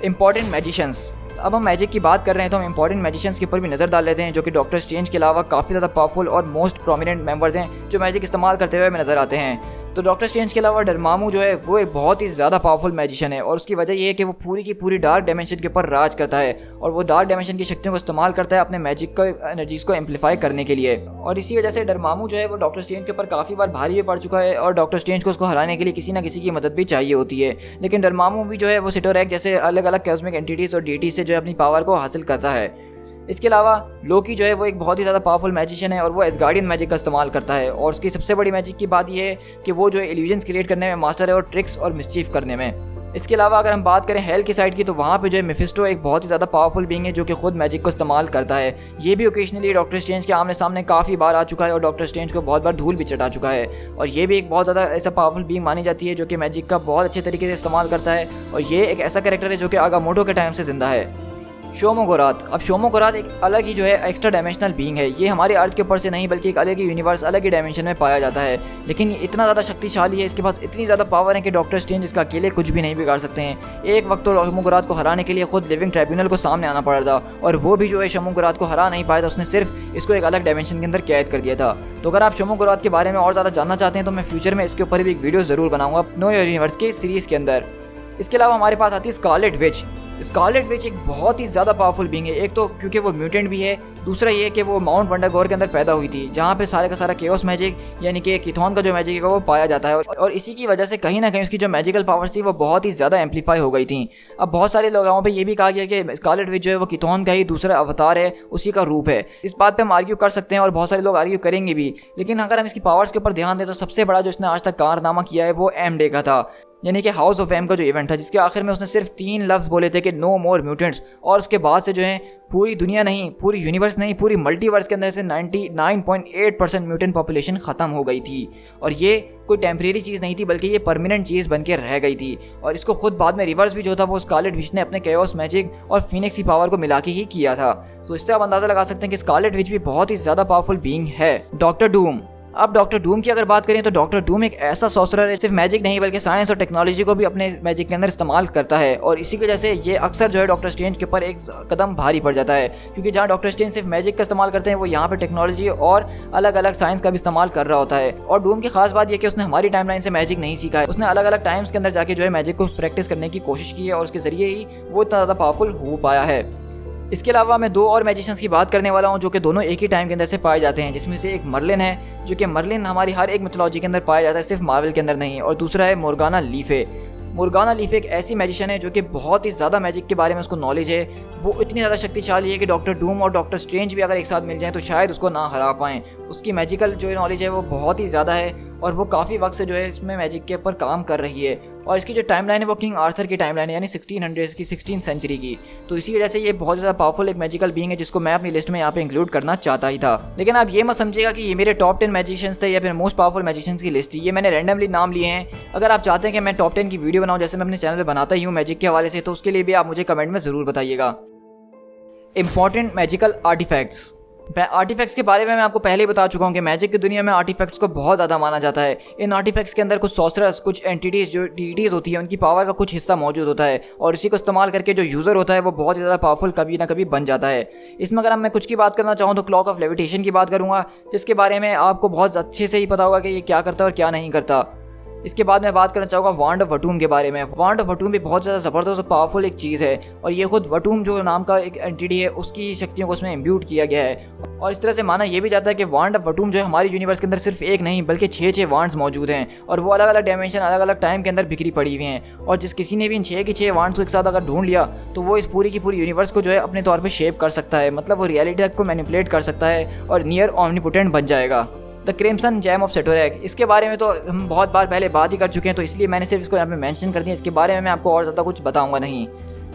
Important magicians. अब हम मैजिक की बात कर रहे हैं तो हम इंपॉर्टेंट मैजिशियंस के ऊपर भी नज़र डाल लेते हैं, जो कि डॉक्टर स्ट्रेंज के अलावा काफ़ी ज़्यादा पावरफुल और मोस्ट प्रोमिनेंट मेंबर्स हैं जो मैजिक इस्तेमाल करते हुए हमें नज़र आते हैं। तो डॉक्टर स्ट्रेंज के अलावा डरमामू जो है वो एक बहुत ही ज़्यादा पावरफुल मैजिशियन है, और उसकी वजह ये है कि वो पूरी की पूरी डार्क डायमेंशन के ऊपर राज करता है और वो डार्क डायमेंशन की शक्तियों को इस्तेमाल करता है अपने मैजिक को एनर्जीज़ को एम्पलीफाई करने के लिए। और इसी वजह से डरमामू जो है वो डॉक्टर स्ट्रेंज के ऊपर काफ़ी बार भारी भी पड़ चुका है और डॉक्टर स्ट्रेंज को उसको हराने के लिए किसी ना किसी की मदद भी चाहिए होती है। लेकिन डरमामू भी जो है वो सिटोरेक जैसे अलग अलग कॉस्मिक एंटिटीज़ और डीटी से जो है अपनी पावर को हासिल करता है। इसके अलावा लोकी जो है वो एक बहुत ही ज़्यादा पावरफुल मैजिशियन है और वो एसगार्डियन मैजिक का इस्तेमाल करता है, और उसकी सबसे बड़ी मैजिक की बात यह है कि वो जो है इल्यूजन्स क्रिएट करने में मास्टर है और ट्रिक्स और मिसचीफ करने में। इसके अलावा अगर हम बात करें हेल की साइड की, तो वहाँ पे जो है मेफिस्टो एक बहुत ही ज़्यादा पावरफुल बीइंग है जो कि खुद मैजिक को इस्तेमाल करता है। ये भी ओकेजनली डॉक्टर स्ट्रेंज के आमने सामने काफ़ी बार आ चुका है और डॉक्टर स्ट्रेंज को बहुत बार धूल भी चटा चुका है, और ये भी एक बहुत ज़्यादा ऐसा पावरफुल बीइंग मानी जाती है जो कि मैजिक का बहुत अच्छे तरीके से इस्तेमाल करता है, और ये एक ऐसा कैरेक्टर है जो कि आगामोटो के टाइम से जिंदा है। शोमोगोराथ। अब शोमोगोराथ एक अलग ही जो है एक्स्ट्रा डायमेंशनल बीइंग है। ये हमारे अर्थ के ऊपर से नहीं बल्कि एक अलग ही यूनिवर्स, अलग ही डायमेंशन में पाया जाता है। लेकिन ये इतना ज़्यादा शक्तिशाली है, इसके पास इतनी ज़्यादा पावर है कि डॉक्टर स्ट्रेंज इसका अकेले कुछ भी नहीं बिगाड़ सकते हैं। एक वक्त तो शोमोगोराथ को हराने के लिए खुद लिविंग ट्राइब्यूनल को सामने आना पड़ा था, और वो भी जो है शोमोगोराथ को हरा नहीं पाया था। उसने सिर्फ इसको एक अलग डायमेंशन के अंदर कैद कर दिया था। तो अगर आप शोमोगोराथ के बारे में और ज़्यादा जानना चाहते हैं तो मैं फ्यूचर में इसके ऊपर भी एक वीडियो ज़रूर बनाऊंगा नो यूनिवर्स के सीरीज़ के अंदर। इसके अलावा हमारे पास आती है स्कारलेट विच। स्कारलेट विच एक बहुत ही ज़्यादा पावरफुल बीइंग है। एक तो क्योंकि वो म्यूटेंट भी है, दूसरा ये कि वो माउंट वंडरगोर के अंदर पैदा हुई थी, जहाँ पे सारे का सारा केओस मैजिक यानी कि किथॉन का जो मैजिक है वो पाया जाता है। और इसी की वजह से कहीं ना कहीं उसकी जो मैजिकल पावर्स थी वो बहुत ही ज़्यादा एम्पलीफाई हो गई थी। अब बहुत सारे लोगों पे ये भी कहा गया कि स्कारलेट विच जो है वो किथॉन का ही दूसरा अवतार है, उसी का रूप है। इस बात पे हम आर्ग्यू कर सकते हैं और बहुत सारे लोग आर्ग्यू करेंगे भी, लेकिन अगर हम इसकी पावर्स के ऊपर ध्यान दें तो सबसे बड़ा जो इसने आज तक कारनामा किया है वो एम डे का था, यानी कि हाउस ऑफ एम का जो इवेंट था, जिसके आखिर में उसने सिर्फ 3 लफ्ज़ बोले थे कि नो मोर म्यूटेंट्स, और उसके बाद से जो है पूरी दुनिया नहीं, पूरी यूनिवर्स नहीं, पूरी मल्टीवर्स के अंदर से 99.8% म्यूटेंट पॉपुलेशन ख़त्म हो गई थी। और ये कोई टेम्परेरी चीज़ नहीं थी बल्कि ये परमानेंट चीज़ बन के रह गई थी। और इसको खुद बाद में रिवर्स भी जो था वो स्कारलेट विच ने अपने केओस मैजिक और फिनिक्स की पावर को मिला के ही किया था। तो इससे आप अंदाज़ा लगा सकते हैं कि स्कारलेट विच भी बहुत ही ज़्यादा पावरफुल बीइंग है। डॉक्टर डूम। अब डॉक्टर डूम की अगर बात करें तो डॉक्टर डूम एक ऐसा सॉर्सरर है, सिर्फ मैजिक नहीं बल्कि साइंस और टेक्नोलॉजी को भी अपने मैजिक के अंदर इस्तेमाल करता है। और इसी वजह से ये अक्सर जो है डॉक्टर स्ट्रेंज के ऊपर एक कदम भारी पड़ जाता है, क्योंकि जहाँ डॉक्टर स्ट्रेंज सिर्फ मैजिक का इस्तेमाल करते हैं वो यहाँ पे टेक्नोलॉजी और अलग अलग साइंस का भी इस्तेमाल कर रहा होता है। और डूम की खास बात यह कि उसने हमारी टाइमलाइन से मैजिक नहीं सीखा है, उसने अलग अलग टाइम्स के अंदर जाके जो है मैजिक को प्रैक्टिस करने की कोशिश की है, और उसके जरिए ही वो इतना ज़्यादा पावरफुल हो पाया है। इसके अलावा मैं 2 और मैजिशियंस की बात करने वाला हूँ जो कि दोनों एक ही टाइम के अंदर से पाए जाते हैं, जिसमें से एक मर्लिन है, जो कि मर्लिन हमारी हर एक मिथोलॉजी के अंदर पाया जाता है, सिर्फ मार्वल के अंदर नहीं, और दूसरा है मोर्गाना ली फे। मोर्गाना ली फे एक ऐसी मैजिशियन है जो कि बहुत ही ज़्यादा मैजिक के बारे में उसको नॉलेज है। वो इतनी ज़्यादा शक्तिशाली है कि डॉक्टर डूम और डॉक्टर स्ट्रेंज भी अगर एक साथ मिल जाएं तो शायद उसको ना हरा पाएँ। उसकी मैजिकल जो नॉलेज है वो बहुत ही ज़्यादा है, और वो काफ़ी वक्त से जो है इसमें मैजिक के ऊपर काम कर रही है। और इसकी जो टाइमलाइन है वो किंग आर्थर की टाइमलाइन है, यानी 1600 की, 16th सेंचुरी की। तो इसी वजह से ये बहुत ज़्यादा पावरफुल एक मैजिकल बीइंग है जिसको मैं अपनी लिस्ट में यहाँ पे इंक्लूड करना चाहता ही था। लेकिन आप ये मत समझिएगा कि ये मेरे टॉप 10 मैजिशियंस थे या फिर मोस्ट पावरफुल मैजिशियंस की लिस्ट थी। ये मैंने रैंडमली नाम लिए हैं। अगर आप चाहते हैं कि मैं टॉप 10 की वीडियो बनाऊँ, जैसे मैं अपने चैनल पर बनाता ही हूँ मैजिक के हवाले से, तो उसके लिए भी आप मुझे कमेंट में ज़रूर बताइएगा। Important magical artefacts. आर्टिफैक्ट्स के बारे में मैं आपको पहले ही बता चुका हूँ कि मैजिक की दुनिया में आर्टिफैक्ट्स को बहुत ज़्यादा माना जाता है। इन आर्टिफैक्ट्स के अंदर कुछ सॉर्सरर्स, कुछ एंटिटीज़ जो डीटीज़ होती है, उनकी पावर का कुछ हिस्सा मौजूद होता है, और इसी को इस्तेमाल करके जो यूज़र होता है वो बहुत ही ज़्यादा पावरफुल कभी ना कभी बन जाता है। इसमें अगर मैं कुछ की बात करना चाहूँ तो क्लॉक ऑफ लेविटेशन की बात करूँगा, जिसके बारे में आपको बहुत अच्छे से ही पता होगा कि ये क्या करता है और क्या नहीं करता। इसके बाद मैं बात करना चाहूँगा वांड ऑफ वटूम के बारे में। वांड ऑफ वटूम भी बहुत ज़्यादा ज़बरदस्त और पावरफुल एक चीज़ है, और ये खुद वटूम जो नाम का एक एंटिटी है उसकी शक्तियों को उसमें इम्ब्यूट किया गया है। और इस तरह से माना यह भी जाता है कि वांड ऑफ वटूम जो है हमारी यूनिवर्स के अंदर सिर्फ एक नहीं बल्कि 6 वांड्स मौजूद हैं, और वो अलग अलग डायमेंशन, अलग अलग टाइम के अंदर बिखरी पड़ी हुई हैं। और जिस किसी ने भी इन 6 की 6 वांड्स को एक साथ अगर ढूंढ लिया तो वो इस पूरी की पूरी यूनिवर्स को जो है अपने तौर पर शेप कर सकता है, मतलब वो रियलिटी को मैनिपुलेट कर सकता है और नियर ऑमनीपोटेंट बन जाएगा। द क्रिम्सन जैम ऑफ सेटोरैक, इसके बारे में तो हम बहुत बार पहले बात ही कर चुके हैं, तो इसलिए मैंने सिर्फ इसको यहाँ पे मेंशन कर दिया। इसके बारे में मैं आपको और ज़्यादा कुछ बताऊंगा नहीं।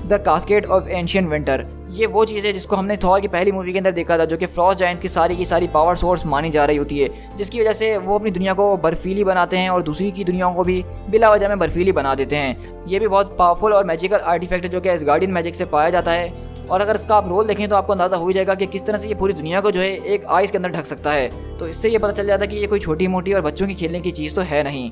The cascade of ancient winter, ये वो चीज़ है जिसको हमने थॉर की पहली मूवी के अंदर देखा था, जो कि फ्रॉस्ट जायंट्स की सारी पावर सोर्स मानी जा रही होती है, जिसकी वजह से वो अपनी दुनिया को बर्फीली बनाते हैं और दूसरी की दुनियाओं को भी बिला वजह में बर्फीली बना देते हैं। ये भी बहुत पावरफुल और मैजिकल आर्टिफैक्ट है जो कि एसगार्डियन मैजिक से पाया जाता है। और अगर इसका आप रोल देखें तो आपको अंदाज़ा हो ही जाएगा कि किस तरह से ये पूरी दुनिया को जो है एक आइस के अंदर ढक सकता है। तो इससे ये पता चल जाता है कि ये कोई छोटी मोटी और बच्चों की खेलने की चीज़ तो है नहीं।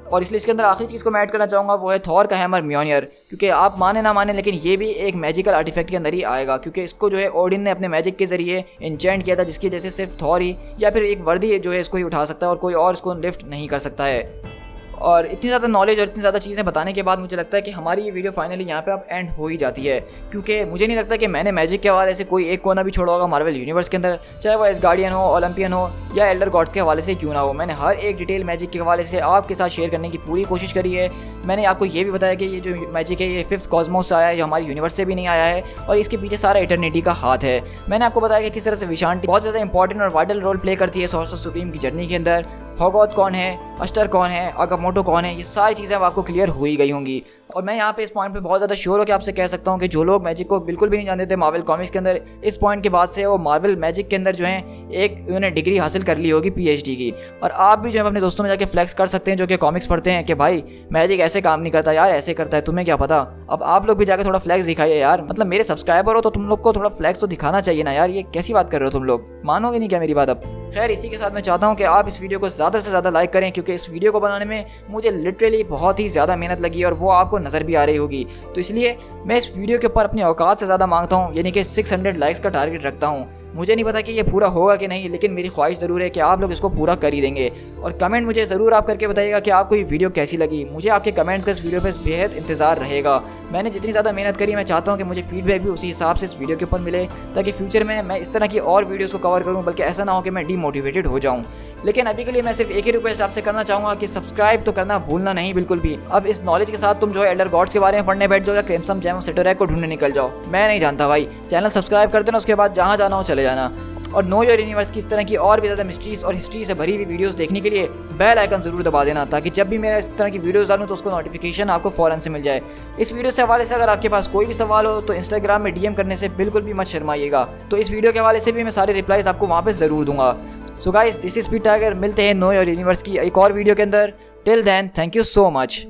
और इसलिए इसके अंदर आखिरी चीज़ को मैं ऐड करना चाहूँगा वो है थॉर का हैमर म्योनियर, क्योंकि आप माने ना माने लेकिन ये भी एक मैजिकल आर्टिफैक्ट के अंदर ही आएगा, क्योंकि इसको जो है ओडिन ने अपने मैजिक के जरिए इंचेंट किया था, जिसकी वजह से सिर्फ थॉर ही या फिर एक वर्दी जो है इसको ही उठा सकता है और कोई और इसको लिफ्ट नहीं कर सकता है। और इतनी ज़्यादा नॉलेज और इतनी ज़्यादा चीज़ें बताने के बाद मुझे लगता है कि हमारी ये वीडियो फाइनली यहाँ पे अब एंड हो ही जाती है, क्योंकि मुझे नहीं लगता कि मैंने मैजिक के हवाले से कोई एक कोना भी छोड़ा होगा मार्वल यूनिवर्स के अंदर, चाहे वो एसगार्डियन हो, ओलंपियन हो या एल्डर गॉड्स के हवाले से क्यों ना हो। मैंने हर एक डिटेल मैजिक के हवाले से आपके साथ शेयर करने की पूरी कोशिश करी है। मैंने आपको ये भी बताया कि ये जो मैजिक है ये 5th कॉस्मोस से आया है, जो हमारी यूनिवर्स से भी नहीं आया है, और इसके पीछे सारा इटर्निटी का हाथ है। मैंने आपको बताया कि किस तरह से विशांटी बहुत ज़्यादा इंपॉर्टेंट और वाइटल रोल प्ले करती है सॉर्सर सुप्रीम की जर्नी के अंदर। हॉगवर्थ कौन है, अस्टर कौन है, आगामोटो कौन है, ये सारी चीज़ें अब आपको क्लियर हो ही गई होंगी। और मैं यहाँ पे इस पॉइंट पे बहुत ज़्यादा श्योर होकर आपसे कह सकता हूँ कि जो लोग मैजिक को बिल्कुल भी नहीं जानते थे मार्वल कॉमिक्स के अंदर, इस पॉइंट के बाद से वो मार्वल मैजिक के अंदर जो है एक उन्होंने डिग्री हासिल कर ली होगी PhD की। और आप भी जो है अपने दोस्तों में जाके फ्लैक्स कर सकते हैं जो कि कॉमिक्स पढ़ते हैं कि भाई मैजिक ऐसे काम नहीं करता यार, ऐसे करता है, तुम्हें क्या पता। अब आप लोग भी जाकर थोड़ा फ्लैक्स दिखाइए यार, मतलब मेरे सब्सक्राइबर हो तो तुम लोग को थोड़ा फ्लैक्स तो दिखाना चाहिए ना यार, ये कैसी बात कर रहे हो तुम लोग, मानोगे नहीं क्या मेरी बात। अब खैर इसी के साथ मैं चाहता हूँ कि आप इस वीडियो को ज़्यादा से ज़्यादा लाइक करें, क्योंकि इस वीडियो को बनाने में मुझे लिटरली बहुत ही ज़्यादा मेहनत लगी और वो आपको नज़र भी आ रही होगी। तो इसलिए मैं इस वीडियो के ऊपर अपनी औकात से ज़्यादा मांगता हूँ, यानी कि 600 लाइक्स का टारगेट रखता हूँ। मुझे नहीं पता कि ये पूरा होगा कि नहीं, लेकिन मेरी ख्वाहिश ज़रूर है कि आप लोग इसको पूरा कर ही देंगे। और कमेंट मुझे ज़रूर आप करके बताइएगा कि आपको ये वीडियो कैसी लगी। मुझे आपके कमेंट्स का इस वीडियो पे बेहद इंतज़ार रहेगा। मैंने जितनी ज़्यादा मेहनत करी, मैं चाहता हूँ कि मुझे फीडबैक भी उसी हिसाब से इस वीडियो के ऊपर मिले, ताकि फ्यूचर में मैं इस तरह की और वीडियोज़ को कवर करूँ, बल्कि ऐसा ना हो कि मैं डीमोटिवेटेड हो जाऊँ। लेकिन अभी के लिए मैं सिर्फ एक ही रिक्वेस्ट आपसे करना चाहूँगा कि सब्सक्राइब तो करना भूलना नहीं बिल्कुल भी। अब इस नॉलेज के साथ तुम जो है एल्डर गॉड्स के बारे में पढ़ने बैठ जाओ या क्रिम्सन जेम सेटोरैक को ढूंढने निकल जाओ, मैं नहीं जानता भाई। चैनल सब्सक्राइब कर देना, उसके बाद जहाँ जाना हो चले जाना। और नो योर यूनिवर्स की इस तरह की और भी ज़्यादा मिस्ट्रीज और हिस्ट्री से भरी हुई वीडियोस देखने के लिए बेल आइकन ज़रूर दबा देना, ताकि जब भी मेरा इस तरह की वीडियोस डालूं तो उसको नोटिफिकेशन आपको फ़ौरन से मिल जाए। इस वीडियो से हवाले से अगर आपके पास कोई भी सवाल हो तो इंस्टाग्राम में DM करने से बिल्कुल भी मत शर्माइएगा। तो इस वीडियो के हवाले से भी मैं सारे रिप्लाइज आपको वहाँ पर ज़रूर दूंगा। So guys, this is speed tiger. मिलते हैं नो योर यूनिवर्स की एक और वीडियो के अंदर। Till then, thank you so much.